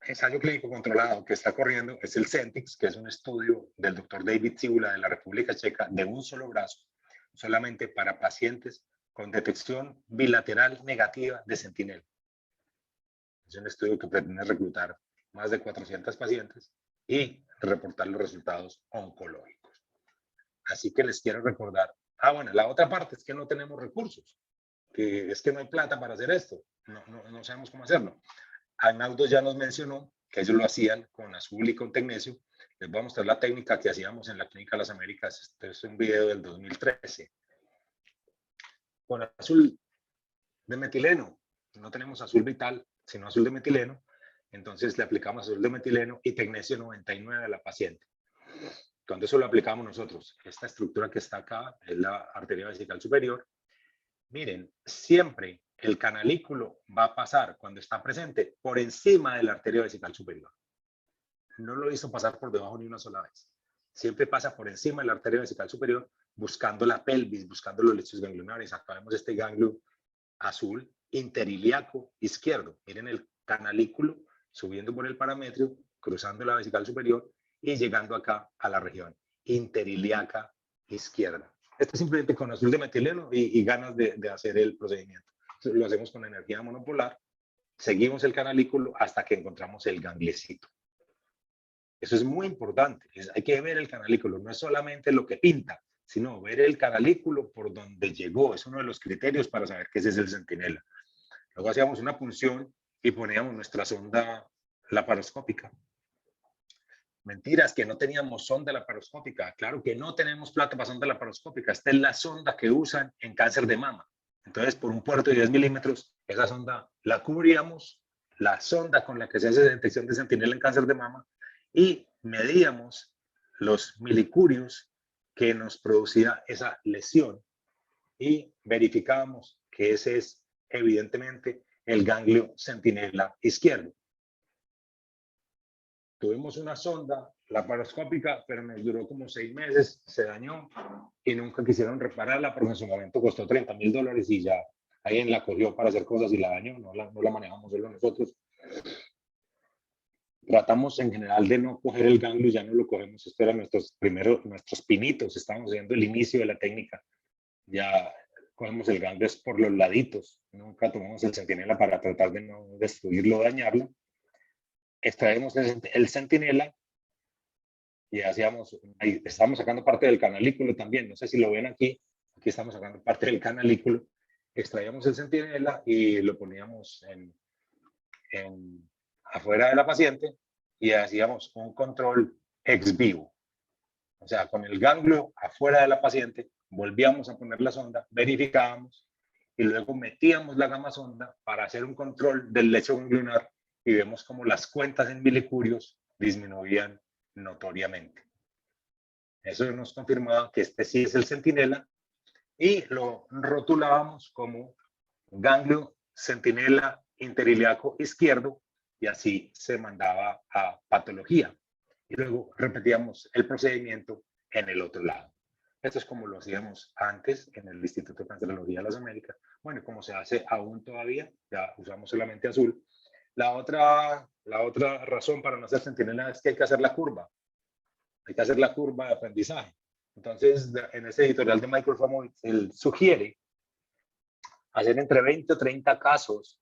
ensayo clínico controlado que está corriendo es el CENTIX, que es un estudio del doctor David Cibula de la República Checa de un solo brazo, solamente para pacientes con detección bilateral negativa de centinela. Es un estudio que pretende reclutar más de 400 pacientes y reportar los resultados oncológicos. Así que les quiero recordar, bueno, la otra parte es que no tenemos recursos, que es que no hay plata para hacer esto, no sabemos cómo hacerlo. Arnaldo ya nos mencionó que ellos lo hacían con azul y con tecnesio. Les voy a mostrar la técnica que hacíamos en la Clínica de las Américas. Este es un video del 2013. Con azul de metileno, no tenemos azul vital, sino azul de metileno. Entonces le aplicamos azul de metileno y tecnesio 99 a la paciente. Cuando eso lo aplicamos nosotros, esta estructura que está acá es la arteria vesical superior. Miren, siempre el canalículo va a pasar cuando está presente por encima de la arteria vesical superior. No lo hizo pasar por debajo ni una sola vez. Siempre pasa por encima de la arteria vesical superior, buscando la pelvis, buscando los lechos ganglionares. Acá vemos este ganglio azul interiliaco izquierdo. Miren el canalículo subiendo por el parametrio, cruzando la vesical superior y llegando acá a la región interiliaca izquierda. Esto simplemente con azul de metileno y ganas de hacer el procedimiento. Entonces, lo hacemos con energía monopolar, seguimos el canalículo hasta que encontramos el gangliecito. Eso es muy importante. Hay que ver el canalículo, no es solamente lo que pinta, sino ver el canalículo por donde llegó. Es uno de los criterios para saber que ese es el centinela. Luego hacíamos una punción y poníamos nuestra sonda laparoscópica. Mentiras, que no teníamos sonda laparoscópica. Claro que no tenemos plata para sonda laparoscópica. Esta es la sonda que usan en cáncer de mama. Entonces, por un puerto de 10 milímetros, esa sonda la cubríamos, la sonda con la que se hace detección de centinela en cáncer de mama, y medíamos los milicurios que nos producía esa lesión y verificábamos que ese es evidentemente el ganglio centinela izquierdo. Tuvimos una sonda laparoscópica, pero nos duró como 6 meses, se dañó y nunca quisieron repararla porque en su momento costó $30,000 y ya alguien la cogió para hacer cosas y la dañó, no la manejamos solo nosotros. Tratamos en general de no coger el ganglio, ya no lo cogemos, esto eran nuestros pinitos, estábamos haciendo el inicio de la técnica, ya cogemos el ganglio es por los laditos, nunca tomamos el centinela para tratar de no destruirlo o dañarlo. Extraemos el centinela y hacíamos, ahí estamos sacando parte del canalículo también, no sé si lo ven aquí estamos sacando parte del canalículo, extraíamos el centinela y lo poníamos afuera de la paciente y hacíamos un control ex vivo, o sea, con el ganglio afuera de la paciente, volvíamos a poner la sonda, verificábamos y luego metíamos la gamma sonda para hacer un control del lecho ganglionar y vemos como las cuentas en milicurios disminuían notoriamente. Eso nos confirmaba que este sí es el centinela y lo rotulábamos como ganglio centinela interiliaco izquierdo y así se mandaba a patología. Y luego repetíamos el procedimiento en el otro lado. Esto es como lo hacíamos antes en el Instituto de Cancerología de las Américas. Bueno, como se hace aún todavía, ya usamos solamente azul. La otra razón para no hacer centinela es que hay que hacer la curva. Hay que hacer la curva de aprendizaje. Entonces, en este editorial de Michael Famo, él sugiere hacer entre 20 o 30 casos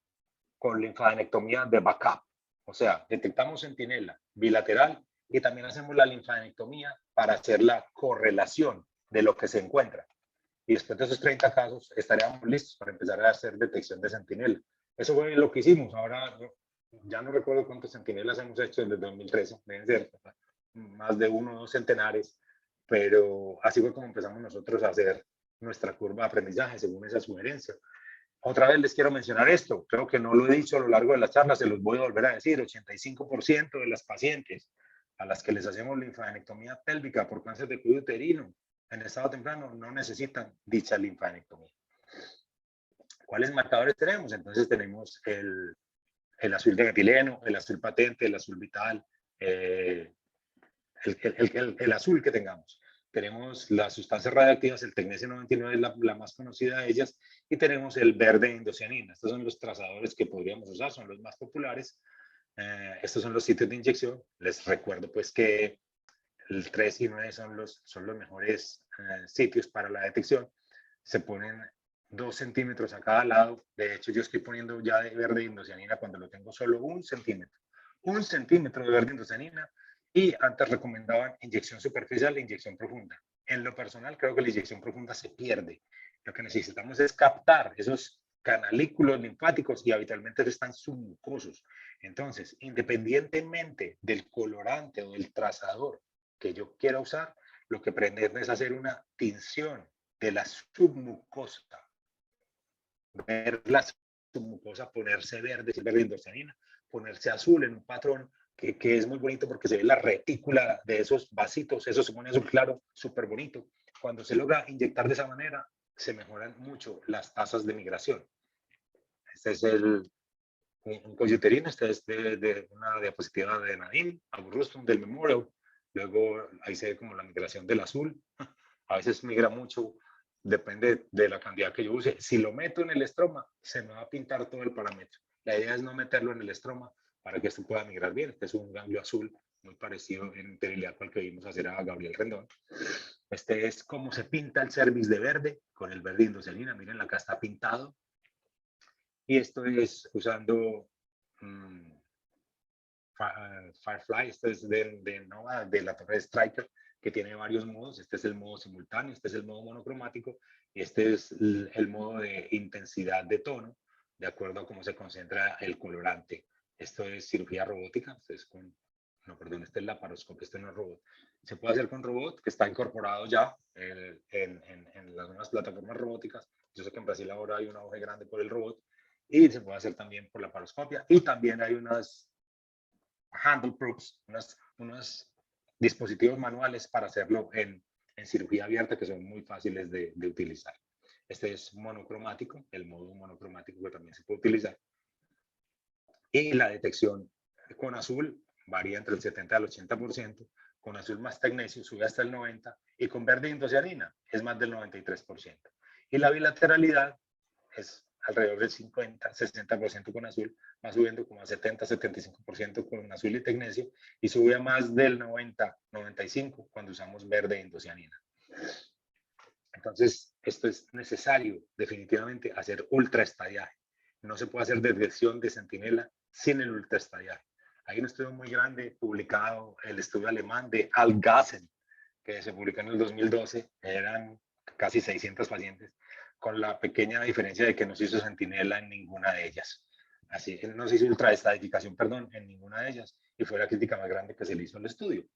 con linfadenectomía de backup. O sea, detectamos centinela bilateral y también hacemos la linfadenectomía para hacer la correlación de lo que se encuentra. Y después de esos 30 casos estaríamos listos para empezar a hacer detección de centinela. Eso fue lo que hicimos. Ahora ya no recuerdo cuántos centinelas hemos hecho desde 2013. Deben ser más de 1 o 2 centenares. Pero así fue como empezamos nosotros a hacer nuestra curva de aprendizaje según esa sugerencia. Otra vez les quiero mencionar esto, creo que no lo he dicho a lo largo de la charla, se los voy a volver a decir, 85% de las pacientes a las que les hacemos linfadenectomía pélvica por cáncer de cuello uterino en estado temprano no necesitan dicha linfadenectomía. ¿Cuáles marcadores tenemos? Entonces tenemos el azul de metileno, el azul patente, el azul vital, el azul que tengamos. Tenemos las sustancias radiactivas, el tecnesio 99 es la más conocida de ellas, y tenemos el verde indocianina. Estos son los trazadores que podríamos usar, son los más populares. Estos son los sitios de inyección. Les recuerdo pues que el 3 y 9 son los mejores sitios para la detección. Se ponen 2 centímetros a cada lado. De hecho, yo estoy poniendo ya de verde indocianina cuando lo tengo solo 1 centímetro. 1 centímetro de verde indocianina. Y antes recomendaban inyección superficial e inyección profunda. En lo personal, creo que la inyección profunda se pierde. Lo que necesitamos es captar esos canalículos linfáticos y habitualmente están submucosos. Entonces, independientemente del colorante o del trazador que yo quiera usar, lo que pretendo es hacer una tinción de la submucosa. Ver la submucosa ponerse verde, verde indocianina, ponerse azul en un patrón que es muy bonito porque se ve la retícula de esos vasitos, eso se pone azul claro, súper bonito. Cuando se logra inyectar de esa manera, se mejoran mucho las tasas de migración. Este es un cuello uterino, este es de una diapositiva de Nadim Abu Rustum del Memorial. Luego ahí se ve como la migración del azul. A veces migra mucho, depende de la cantidad que yo use. Si lo meto en el estroma, se me va a pintar todo el parámetro. La idea es no meterlo en el estroma para que esto pueda migrar bien. Este es un ganglio azul muy parecido en iliaco al que vimos hacer a Gabriel Rendón. Este es cómo se pinta el cervix de verde con el verde indocianina. Miren, acá está pintado. Y esto es usando Firefly. Este es de Nova, de la torre de Striker, que tiene varios modos. Este es el modo simultáneo, este es el modo monocromático y este es el modo de intensidad de tono, de acuerdo a cómo se concentra el colorante. Esto es cirugía robótica, este es no, perdón, este es laparoscopia, este no es robot. Se puede hacer con robot, que está incorporado ya en las nuevas plataformas robóticas. Yo sé que en Brasil ahora hay un auge grande por el robot, y se puede hacer también por laparoscopia, y también hay unas handle proofs, unos dispositivos manuales para hacerlo en cirugía abierta que son muy fáciles de utilizar. Este es monocromático, el modo monocromático que también se puede utilizar. Y la detección con azul varía entre el 70 al 80%, con azul más tecnesio sube hasta el 90%, y con verde indocianina es más del 93%. Y la bilateralidad es alrededor del 50-60% con azul, va subiendo como a 70-75% con azul y tecnesio, y sube a más del 90-95% cuando usamos verde indocianina. Entonces, esto es necesario definitivamente hacer ultraestadiaje. No se puede hacer detección de centinela sin el ultraestadiaje. Hay un estudio muy grande publicado, el estudio alemán de Algassen, que se publicó en el 2012, eran casi 600 pacientes, con la pequeña diferencia de que no se hizo centinela en ninguna de ellas. Así, no se hizo ultraestadificación, perdón, en ninguna de ellas, y fue la crítica más grande que se le hizo al estudio.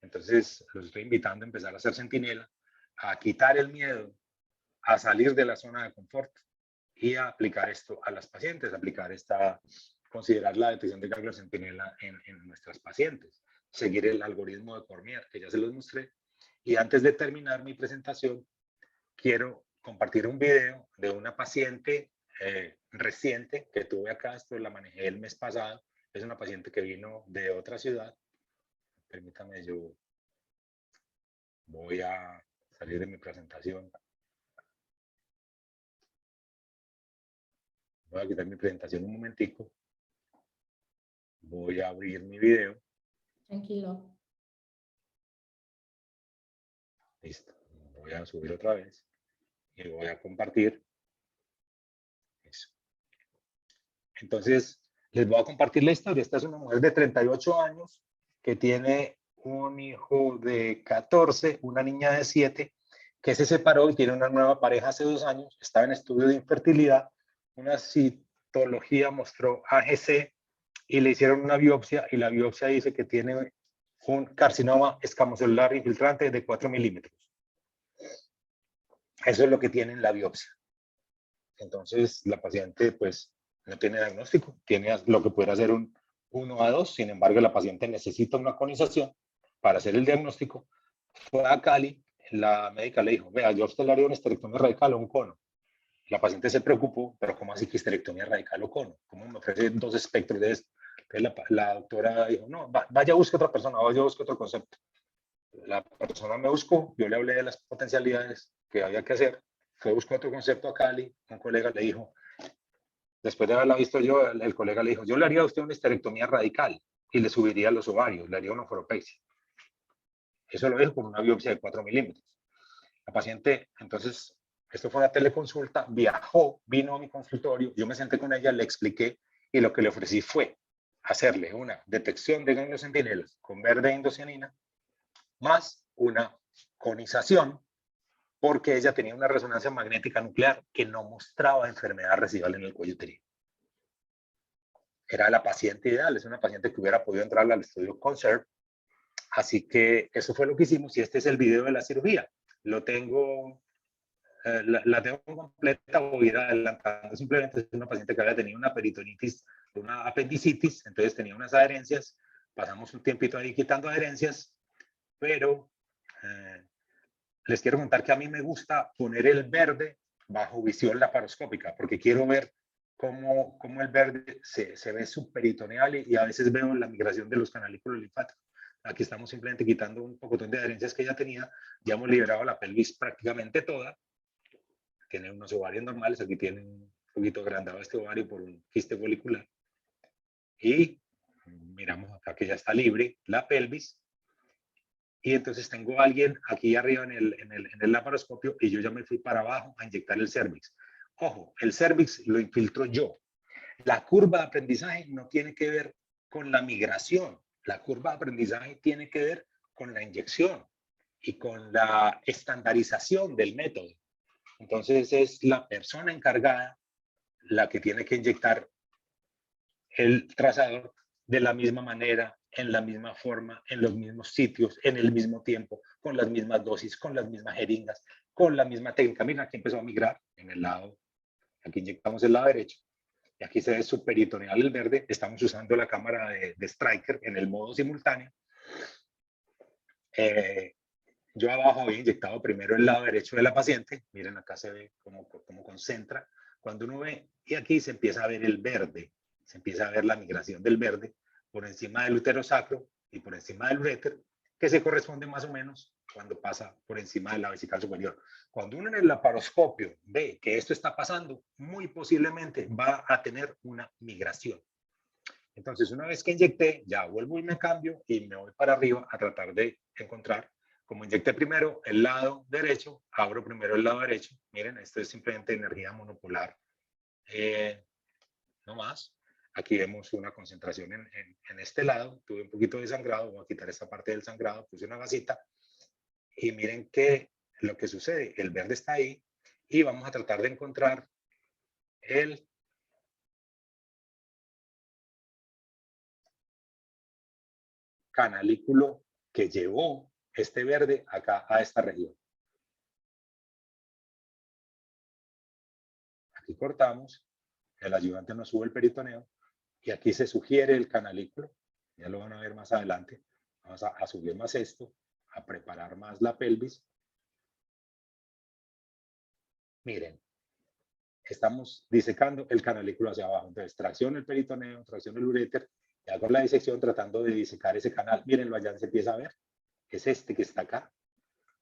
Entonces, los estoy invitando a empezar a hacer centinela, a quitar el miedo, a salir de la zona de confort y a aplicar esto a las pacientes, considerar la detección de ganglio centinela en nuestras pacientes, seguir el algoritmo de Cormier, que ya se los mostré. Y antes de terminar mi presentación, quiero compartir un video de una paciente reciente que tuve acá. Esto la manejé el mes pasado. Es una paciente que vino de otra ciudad. Permítame, yo voy a salir de mi presentación. Voy a quitar mi presentación un momentico. Voy a abrir mi video. Tranquilo. Listo. Voy a subir otra vez y voy a compartir. Eso. Entonces, les voy a compartir la historia. Esta es una mujer de 38 años que tiene un hijo de 14, una niña de 7, que se separó y tiene una nueva pareja hace 2 años. Estaba en estudio de infertilidad. Una citología mostró AGC y le hicieron una biopsia, y la biopsia dice que tiene un carcinoma escamocelular infiltrante de 4 milímetros. Eso es lo que tiene en la biopsia. Entonces, la paciente pues no tiene diagnóstico, tiene lo que puede hacer un 1 a 2, sin embargo, la paciente necesita una conización para hacer el diagnóstico. Fue a Cali, la médica le dijo, vea, yo a usted le haría una histerectomía radical o un cono. La paciente se preocupó, pero ¿cómo así que histerectomía radical o cono? ¿Cómo me ofrece dos espectros de esto? Entonces la doctora dijo, no, vaya a buscar otra persona, vaya a buscar otro concepto. La persona me buscó, yo le hablé de las potencialidades que había que hacer, fue a buscar otro concepto a Cali, un colega le dijo, después de haberla visto yo, el colega le dijo, yo le haría a usted una histerectomía radical y le subiría los ovarios, le haría una oforopexia. Eso lo dijo con una biopsia de 4 milímetros. La paciente, entonces, esto fue una teleconsulta, viajó, vino a mi consultorio, yo me senté con ella, le expliqué y lo que le ofrecí fue hacerle una detección de ganglios centinelas con verde indocianina más una conización porque ella tenía una resonancia magnética nuclear que no mostraba enfermedad residual en el cuello uterino. Era la paciente ideal, es una paciente que hubiera podido entrar al estudio CONSERVE. Así que eso fue lo que hicimos y este es el video de la cirugía. Lo tengo, la tengo completa, voy a ir adelantando. Simplemente es una paciente que había tenido una peritonitis, una apendicitis, entonces tenía unas adherencias. Pasamos un tiempito ahí quitando adherencias, pero les quiero contar que a mí me gusta poner el verde bajo visión laparoscópica porque quiero ver cómo el verde se ve subperitoneal y a veces veo la migración de los canalículos linfáticos. Aquí estamos simplemente quitando un pocotón de adherencias que ella tenía. Ya hemos liberado la pelvis prácticamente toda. Tiene unos ovarios normales. Aquí tiene un poquito agrandado este ovario por un quiste folicular. Y miramos acá que ya está libre la pelvis. Y entonces tengo a alguien aquí arriba en el laparoscopio y yo ya me fui para abajo a inyectar el cervix. Ojo, el cervix lo infiltro yo. La curva de aprendizaje no tiene que ver con la migración. La curva de aprendizaje tiene que ver con la inyección y con la estandarización del método. Entonces es la persona encargada la que tiene que inyectar el trazador de la misma manera, en la misma forma, en los mismos sitios, en el mismo tiempo, con las mismas dosis, con las mismas jeringas, con la misma técnica. Mira, aquí empezó a migrar en el lado, aquí inyectamos el lado derecho, y aquí se ve subperitoneal el verde. Estamos usando la cámara de Stryker en el modo simultáneo. Yo abajo había inyectado primero el lado derecho de la paciente. Miren, acá se ve cómo concentra. Cuando uno ve, y aquí se empieza a ver el verde, se empieza a ver la migración del verde por encima del útero sacro y por encima del uréter, que se corresponde más o menos cuando pasa por encima de la vesical superior. Cuando uno en el laparoscopio ve que esto está pasando, muy posiblemente va a tener una migración. Entonces, una vez que inyecté, ya vuelvo y me cambio y me voy para arriba a tratar de encontrar. Como inyecté primero el lado derecho, abro primero el lado derecho. Miren, esto es simplemente energía monopolar. No más. Aquí vemos una concentración en este lado. Tuve un poquito de sangrado. Voy a quitar esta parte del sangrado. Puse una gasita. Y miren que lo que sucede. El verde está ahí. Y vamos a tratar de encontrar el canalículo que llevó este verde acá a esta región. Aquí cortamos, el ayudante nos sube el peritoneo y aquí se sugiere el canalículo. Ya lo van a ver más adelante. Vamos a subir más esto, a preparar más la pelvis. Miren, estamos disecando el canalículo hacia abajo. Entonces, tracción el peritoneo, tracción el uréter, y hago la disección tratando de disecar ese canal. Mírenlo, allá se empieza a ver. Es este que está acá.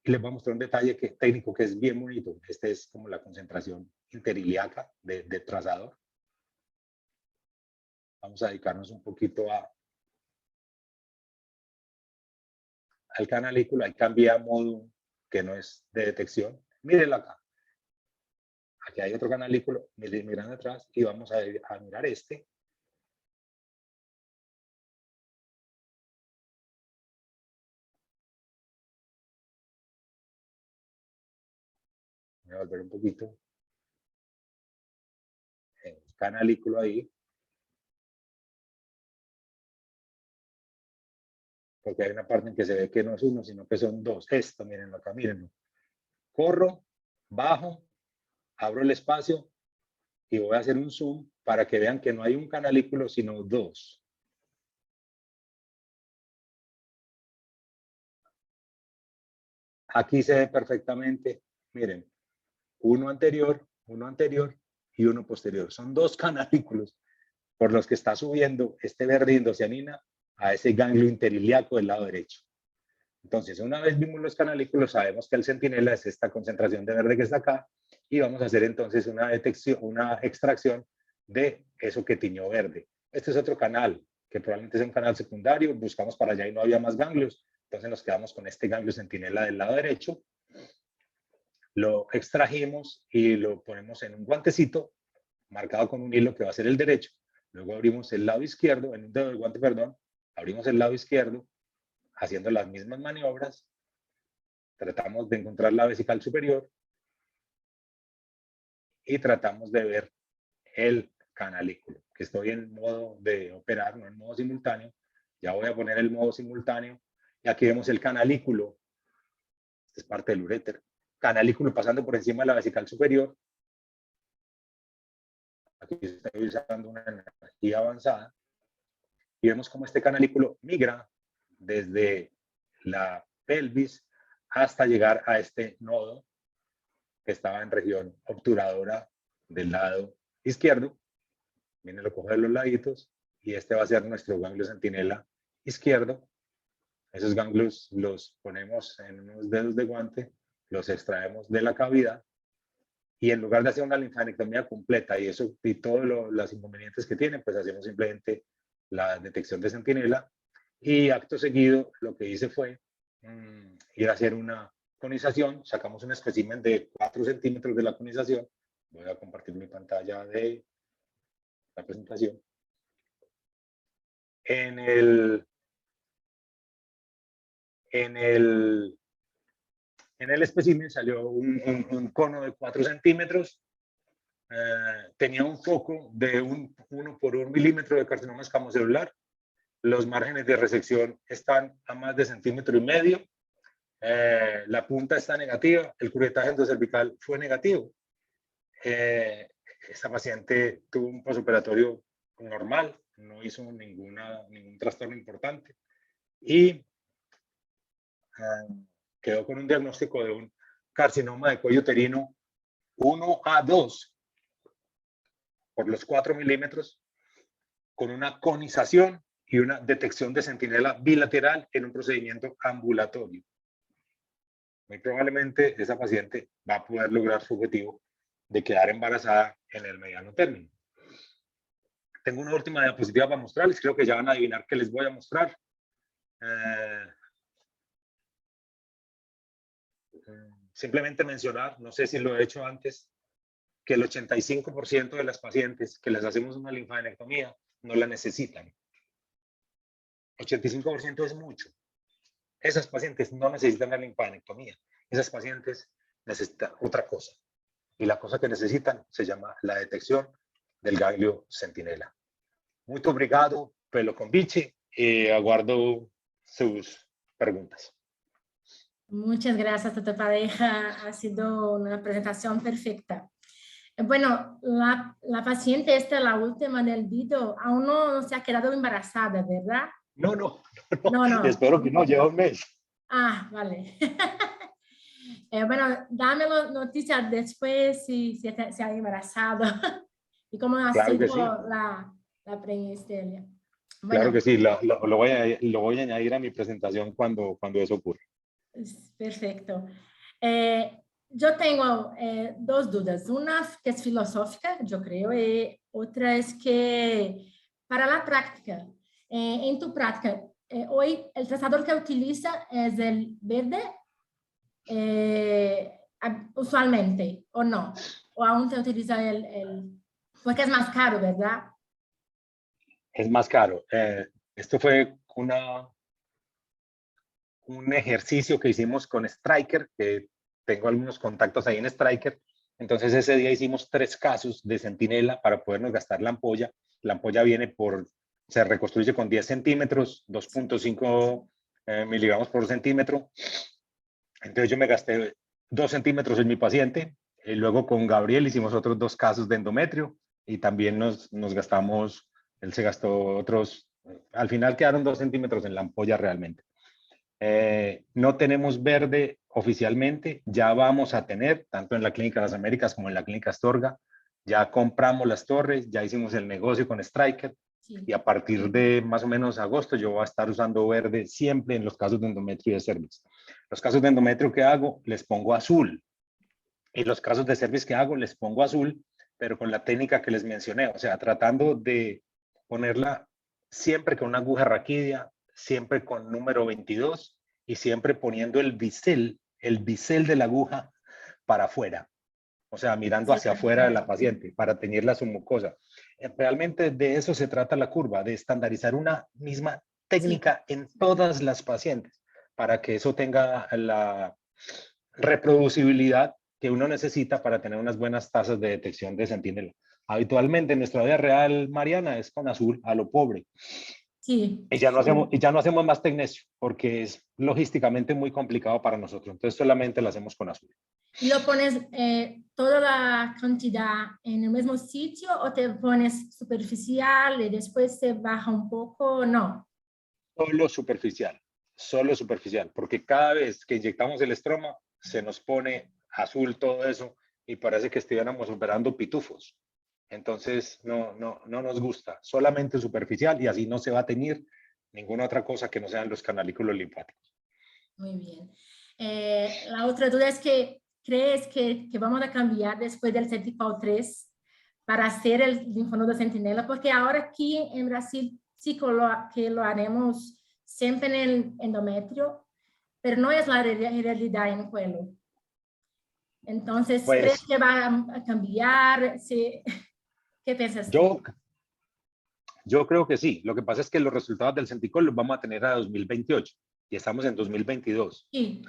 Y les voy a mostrar un detalle técnico que es bien bonito. Este es como la concentración interiliaca de trazador. Vamos a dedicarnos un poquito al canalículo. Ahí cambié a modo que no es de detección. Mírenlo acá. Aquí hay otro canalículo, miran atrás y vamos a mirar este. Voy a volver un poquito. El canalículo ahí. Porque hay una parte en que se ve que no es uno, sino que son dos. Esto, mírenlo acá, mírenlo. Corro, bajo, abro el espacio y voy a hacer un zoom para que vean que no hay un canalículo, sino dos. Aquí se ve perfectamente, miren, uno anterior y uno posterior. Son dos canalículos por los que está subiendo este verde indocianina a ese ganglio interiliaco del lado derecho. Entonces, una vez vimos los canalículos, sabemos que el centinela es esta concentración de verde que está acá, y vamos a hacer entonces una detección, una extracción de eso que tiñó verde. Este es otro canal, que probablemente es un canal secundario, buscamos para allá y no había más ganglios, entonces nos quedamos con este ganglio centinela del lado derecho, lo extrajimos y lo ponemos en un guantecito, marcado con un hilo que va a ser el derecho, luego abrimos el lado izquierdo, en un dedo del guante, perdón, abrimos el lado izquierdo, haciendo las mismas maniobras, tratamos de encontrar la vesical superior y tratamos de ver el canalículo, que estoy en modo de operar, no en modo simultáneo. Ya voy a poner el modo simultáneo y aquí vemos el canalículo, este es parte del uréter, canalículo pasando por encima de la vesical superior. Aquí estoy usando una energía avanzada y vemos cómo este canalículo migra desde la pelvis hasta llegar a este nodo que estaba en región obturadora del lado izquierdo. Viene, lo coge de los laditos y este va a ser nuestro ganglio centinela izquierdo. Esos ganglios los ponemos en unos dedos de guante, los extraemos de la cavidad y en lugar de hacer una linfadenectomía completa y eso y todos los inconvenientes que tiene, pues hacemos simplemente la detección de centinela y acto seguido lo que hice fue ir a hacer una conización, sacamos un espécimen de 4 centímetros de la conización. Voy a compartir mi pantalla de la presentación. En el espécimen salió un cono de 4 centímetros, tenía un foco de 1 por 1 milímetro de carcinoma escamocelular, los márgenes de resección están a más de 1,5 centímetros, la punta está negativa, el curetaje endocervical fue negativo. Esta paciente tuvo un posoperatorio normal, no hizo ningún trastorno importante y quedó con un diagnóstico de un carcinoma de cuello uterino 1A2 por los 4 milímetros con una conización y una detección de centinela bilateral en un procedimiento ambulatorio. Muy probablemente esa paciente va a poder lograr su objetivo de quedar embarazada en el mediano término. Tengo una última diapositiva para mostrarles, creo que ya van a adivinar qué les voy a mostrar. Simplemente mencionar, no sé si lo he hecho antes, que el 85% de las pacientes que les hacemos una linfadenectomía no la necesitan. 85% es mucho. Esas pacientes no necesitan la linfadenectomía. Esas pacientes necesitan otra cosa. Y la cosa que necesitan se llama la detección del ganglio centinela. Muito obrigado pelo convite y aguardo sus preguntas. Muchas gracias, Dr. Pareja. Ha sido una presentación perfecta. Bueno, la paciente esta, la última del video, aún no se ha quedado embarazada, ¿verdad? No. No. Espero que no, lleva un mes. Ah, vale. Bueno, dame noticias después si se ha embarazado y cómo ha Claro que sido sí. la prehisteria. Claro Bueno, que sí, lo voy a añadir a mi presentación cuando eso ocurra. perfecto. Yo tengo dos dudas. Una que es filosófica, yo creo, y otra es que para la práctica, en tu práctica, hoy el trazador que utiliza es el verde, usualmente, o no, o aún te utiliza porque es más caro, ¿verdad? Es más caro. Esto fue un ejercicio que hicimos con Stryker, que tengo algunos contactos ahí en Stryker. Entonces ese día hicimos 3 casos de centinela para podernos gastar la ampolla. La ampolla se reconstruye con 10 centímetros, 2.5 miligramos por centímetro. Entonces yo me gasté 2 centímetros en mi paciente, Y luego con Gabriel hicimos otros 2 casos de endometrio y también nos gastamos, él se gastó otros, al final quedaron 2 centímetros en la ampolla realmente. No tenemos verde oficialmente, ya vamos a tener, tanto en la Clínica Las Américas como en la Clínica Astorga, ya compramos las torres, ya hicimos el negocio con Stryker, Sí. y a partir de más o menos agosto yo voy a estar usando verde siempre en los casos de endometrio y de cervix. Los casos de endometrio que hago, les pongo azul, y los casos de cervix que hago, les pongo azul, pero con la técnica que les mencioné, o sea, tratando de ponerla siempre con una aguja raquidia, siempre con número 22 y siempre poniendo el bisel de la aguja para afuera, o sea, mirando hacia afuera de la paciente para teñirla su mucosa. Realmente de eso se trata la curva, de estandarizar una misma técnica en todas las pacientes para que eso tenga la reproducibilidad que uno necesita para tener unas buenas tasas de detección de centinela. Habitualmente en nuestra vida real, Mariana, es con azul a lo pobre. Sí. Y ya no hacemos más tecnesio porque es logísticamente muy complicado para nosotros. Entonces solamente lo hacemos con azul. ¿Y lo pones toda la cantidad en el mismo sitio o te pones superficial y después se baja un poco? No. Solo superficial, porque cada vez que inyectamos el estroma se nos pone azul todo eso y parece que estuviéramos operando pitufos. Entonces no nos gusta, solamente superficial y así no se va a teñir ninguna otra cosa que no sean los canalículos linfáticos. Muy bien. La otra duda es que ¿crees que vamos a cambiar después del Certical 3 para hacer el linfonodo centinela? Porque ahora aquí en Brasil sí que lo haremos siempre en el endometrio, pero no es la realidad en el cuello. Entonces, ¿crees Pues que va a cambiar? Sí. ¿Qué piensas tú? Yo creo que sí. Lo que pasa es que los resultados del Centicol los vamos a tener a 2028 y estamos en 2022. Sí.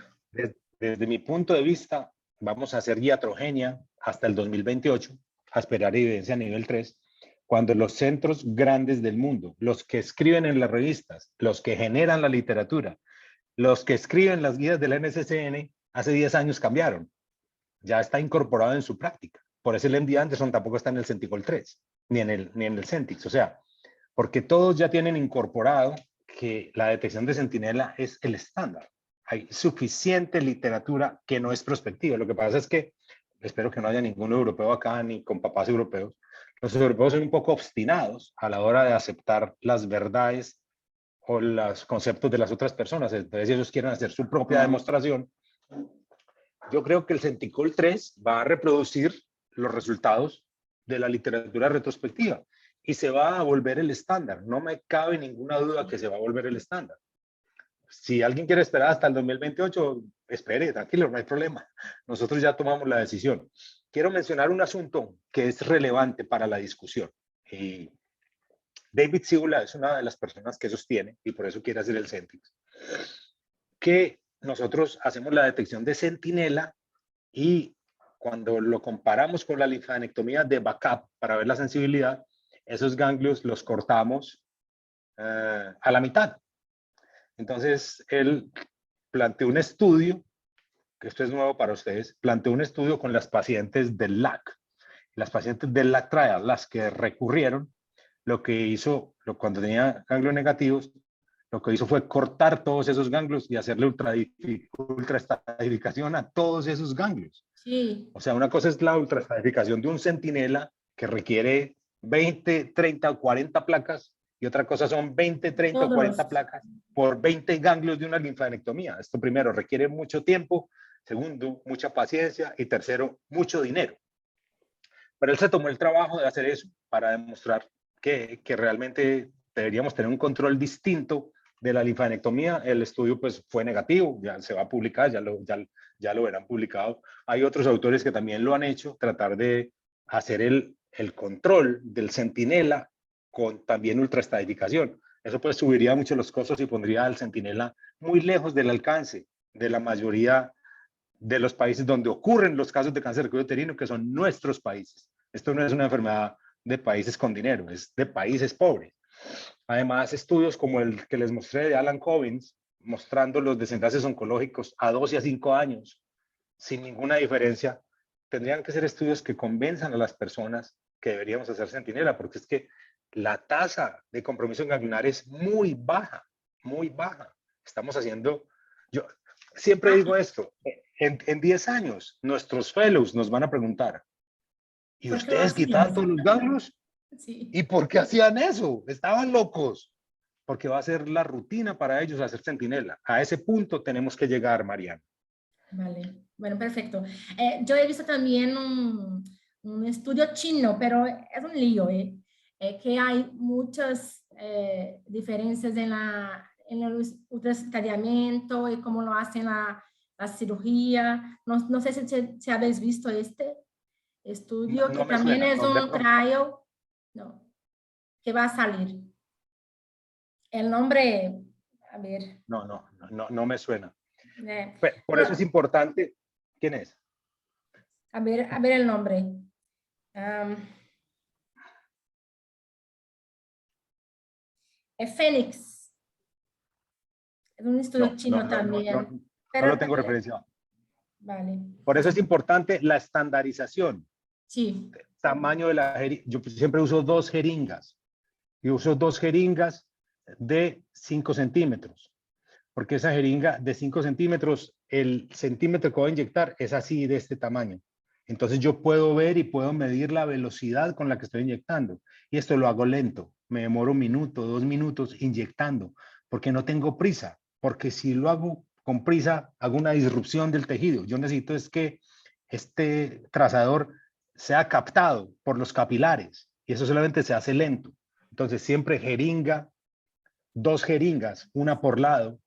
Desde mi punto de vista, vamos a hacer iatrogenia hasta el 2028, a esperar evidencia a nivel 3, cuando los centros grandes del mundo, los que escriben en las revistas, los que generan la literatura, los que escriben las guías del NCCN, hace 10 años cambiaron. Ya está incorporado en su práctica. Por eso el MD Anderson tampoco está en el Centicol 3, ni en el Centix. O sea, porque todos ya tienen incorporado que la detección de centinela es el estándar. Hay suficiente literatura que no es prospectiva. Lo que pasa es que, espero que no haya ningún europeo acá ni con papás europeos, los europeos son un poco obstinados a la hora de aceptar las verdades o los conceptos de las otras personas. Entonces ellos quieren hacer su propia demostración. Yo creo que el Centicol 3 va a reproducir los resultados de la literatura retrospectiva y se va a volver el estándar. No me cabe ninguna duda que se va a volver el estándar. Si alguien quiere esperar hasta el 2028, espere, tranquilo, no hay problema. Nosotros ya tomamos la decisión. Quiero mencionar un asunto que es relevante para la discusión. Y David Sibula es una de las personas que sostiene, y por eso quiere hacer el Centix, que nosotros hacemos la detección de centinela y cuando lo comparamos con la linfadenectomía de backup para ver la sensibilidad, esos ganglios los cortamos a la mitad. Entonces, él planteó un estudio, que esto es nuevo para ustedes, planteó un estudio con las pacientes del LAC. Las pacientes del LAC trial, las que recurrieron, lo que hizo, cuando tenía ganglios negativos, lo que hizo fue cortar todos esos ganglios y hacerle ultraestratificación a todos esos ganglios. Sí. O sea, una cosa es la ultraestratificación de un centinela que requiere 20, 30 o 40 placas y otra cosa son 20, 30 o 40 placas por 20 ganglios de una linfadenectomía. Esto primero requiere mucho tiempo, segundo, mucha paciencia y tercero, mucho dinero. Pero él se tomó el trabajo de hacer eso para demostrar que realmente deberíamos tener un control distinto de la linfadenectomía. El estudio pues fue negativo, ya se va a publicar, ya lo verán publicado. Hay otros autores que también lo han hecho, tratar de hacer el control del centinela con también ultraestratificación. Eso pues subiría mucho los costos y pondría al centinela muy lejos del alcance de la mayoría de los países donde ocurren los casos de cáncer de cuello uterino, que son nuestros países. Esto no es una enfermedad de países con dinero, es de países pobres. Además, estudios como el que les mostré de Alan Cobbins, mostrando los desenlaces oncológicos a 2 y a 5 años, sin ninguna diferencia, tendrían que ser estudios que convenzan a las personas que deberíamos hacer centinela, porque es que la tasa de compromiso ganglionar es muy baja, muy baja. Estamos haciendo, yo siempre digo esto, en 10 años nuestros fellows nos van a preguntar, ¿y ¿Por qué lo ustedes quitaban hacías? todos los ganglios? Sí, ¿Y por qué hacían eso? Estaban locos. Porque va a ser la rutina para ellos hacer centinela. A ese punto tenemos que llegar, Mariana. vale. Bueno, perfecto. Yo he visto también un estudio chino, pero es un lío, que hay muchas diferencias en el ultrasonido y cómo lo hacen la cirugía. No, no sé si habéis visto este estudio, No que me también suena, es no, de un pronto. trial, no, que va a salir. El nombre, a ver, No me suena. eh, Por eso es importante. ¿Quién es? a ver el nombre. Es Fénix. Es un estudio chino también. No Pero, lo tengo referenciado. vale, Por eso es importante la estandarización. sí, Tamaño de la jeringa. Yo siempre uso 2 jeringas. Yo uso 2 jeringas de 5 centímetros. Porque esa jeringa de 5 centímetros, el centímetro que voy a inyectar es así, de este tamaño. Entonces yo puedo ver y puedo medir la velocidad con la que estoy inyectando. Y esto lo hago lento. Me demoro 1 minuto, 2 minutos inyectando, porque no tengo prisa. Porque si lo hago con prisa, hago una disrupción del tejido. Yo necesito es que este trazador sea captado por los capilares. Y eso solamente se hace lento. Entonces siempre jeringa, 2 jeringas, una por lado,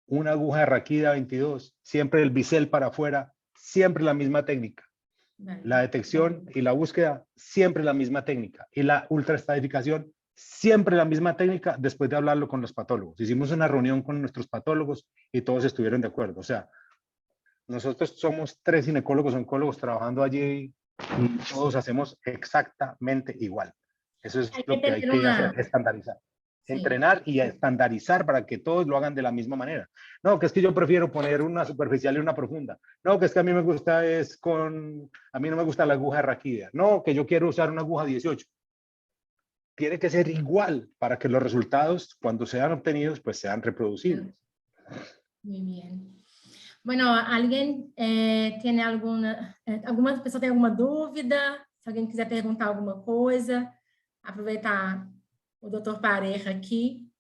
una aguja de raquida 22, siempre el bisel para afuera, siempre la misma técnica. vale. La detección y la búsqueda, siempre la misma técnica. Y la ultraestadificación, siempre la misma técnica después de hablarlo con los patólogos. Hicimos una reunión con nuestros patólogos y todos estuvieron de acuerdo. O sea, nosotros somos 3 ginecólogos, oncólogos trabajando allí y todos hacemos exactamente igual. Eso es Hay que lo que hay tener que hacer, una, estandarizar. sí, Entrenar y estandarizar para que todos lo hagan de la misma manera. No, que es que yo prefiero poner una superficial y una profunda. No, que es que a mí me gusta a mí no me gusta la aguja raquídea. No, que yo quiero usar una aguja 18. Tiene que ser igual para que los resultados, cuando sean obtenidos, pues sean reproducibles. muy bien. Bueno, ¿alguien tiene alguma pessoa tem alguma dúvida? Se alguém quiser perguntar alguma coisa, aproveitar o Dr. Pareja aqui.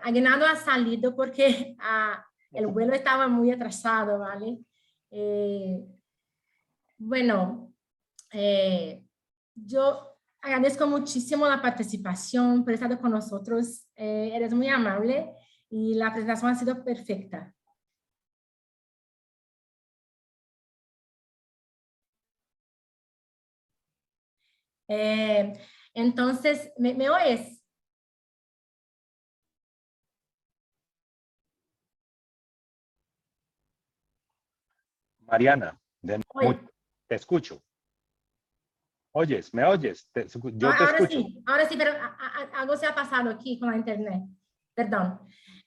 Aguinaldo ha salido porque el vuelo estaba muy atrasado, ¿vale? Bueno, yo agradezco muchísimo la participación, por estar con nosotros. Eres muy amable y la presentación ha sido perfecta. Entonces, ¿me oyes? Mariana, Oi. te escucho. Oyes, ¿me oyes? Yo te escucho. Ahora sí, pero algo se ha pasado aquí con la internet. Perdón.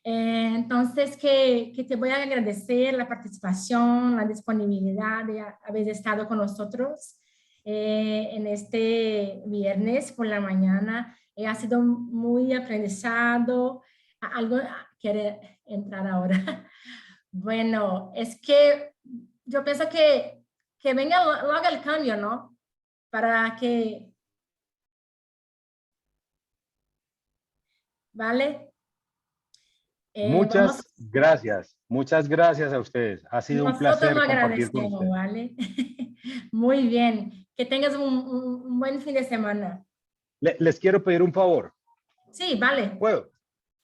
Entonces, que te voy a agradecer la participación, la disponibilidad de haber estado con nosotros en este viernes por la mañana. Ha sido muy aprendizado. ¿Algo quiere entrar ahora? Bueno, es que yo pienso que venga luego el cambio, ¿no? Para que, ¿vale? Vamos, Muchas gracias a ustedes. Ha sido un nosotros lo placer compartir con agradecemos, ustedes. ¿vale? Muy bien. Que tengas un buen fin de semana. Les quiero pedir un favor. Sí, vale. ¿Puedo?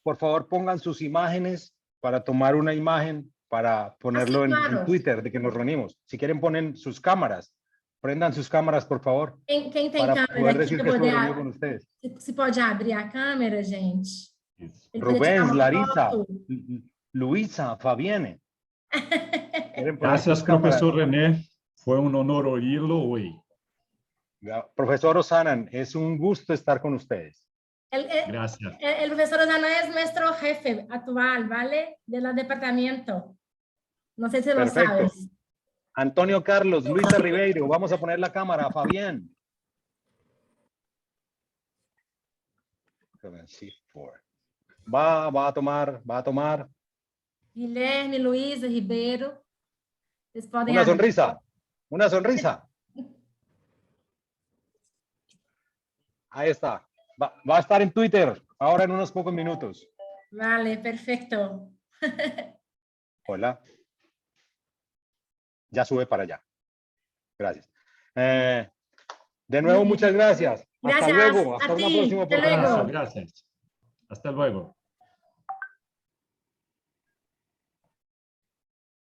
Por favor, pongan sus imágenes para tomar una imagen, para Así, ponerlo en claro. Twitter de que nos reunimos. Si quieren, ponen sus cámaras. Prendan sus cámaras, por favor, Quem tem para câmera poder aqui decir para que estuve poder... reunido con ustedes. Se pode abrir a câmera, gente? Ele poder tirar Rubens, uma Larisa, foto. Luisa, Fabienne. ¿Quieren poner sus Gracias, cámaras? profesor René. Fue un honor oírlo hoy. Profesor Osanan, es un gusto estar con ustedes. Gracias. El profesor Osana es nuestro jefe actual, ¿vale? Del departamento. No sé si lo Perfecto. sabes. Antonio Carlos, Luisa Ribeiro, vamos a poner la cámara, Fabián. Va a tomar. Guilherme, Luísa, Ribeiro. Vocês podem Una abrir. sonrisa. Ahí está. Va a estar en Twitter ahora en unos pocos minutos. Vale, perfecto. Hola. Ya sube para allá. Gracias. De nuevo, muchas gracias. Hasta Gracias luego. a Hasta una ti. próxima Hasta oportunidad. luego. Gracias. Hasta luego.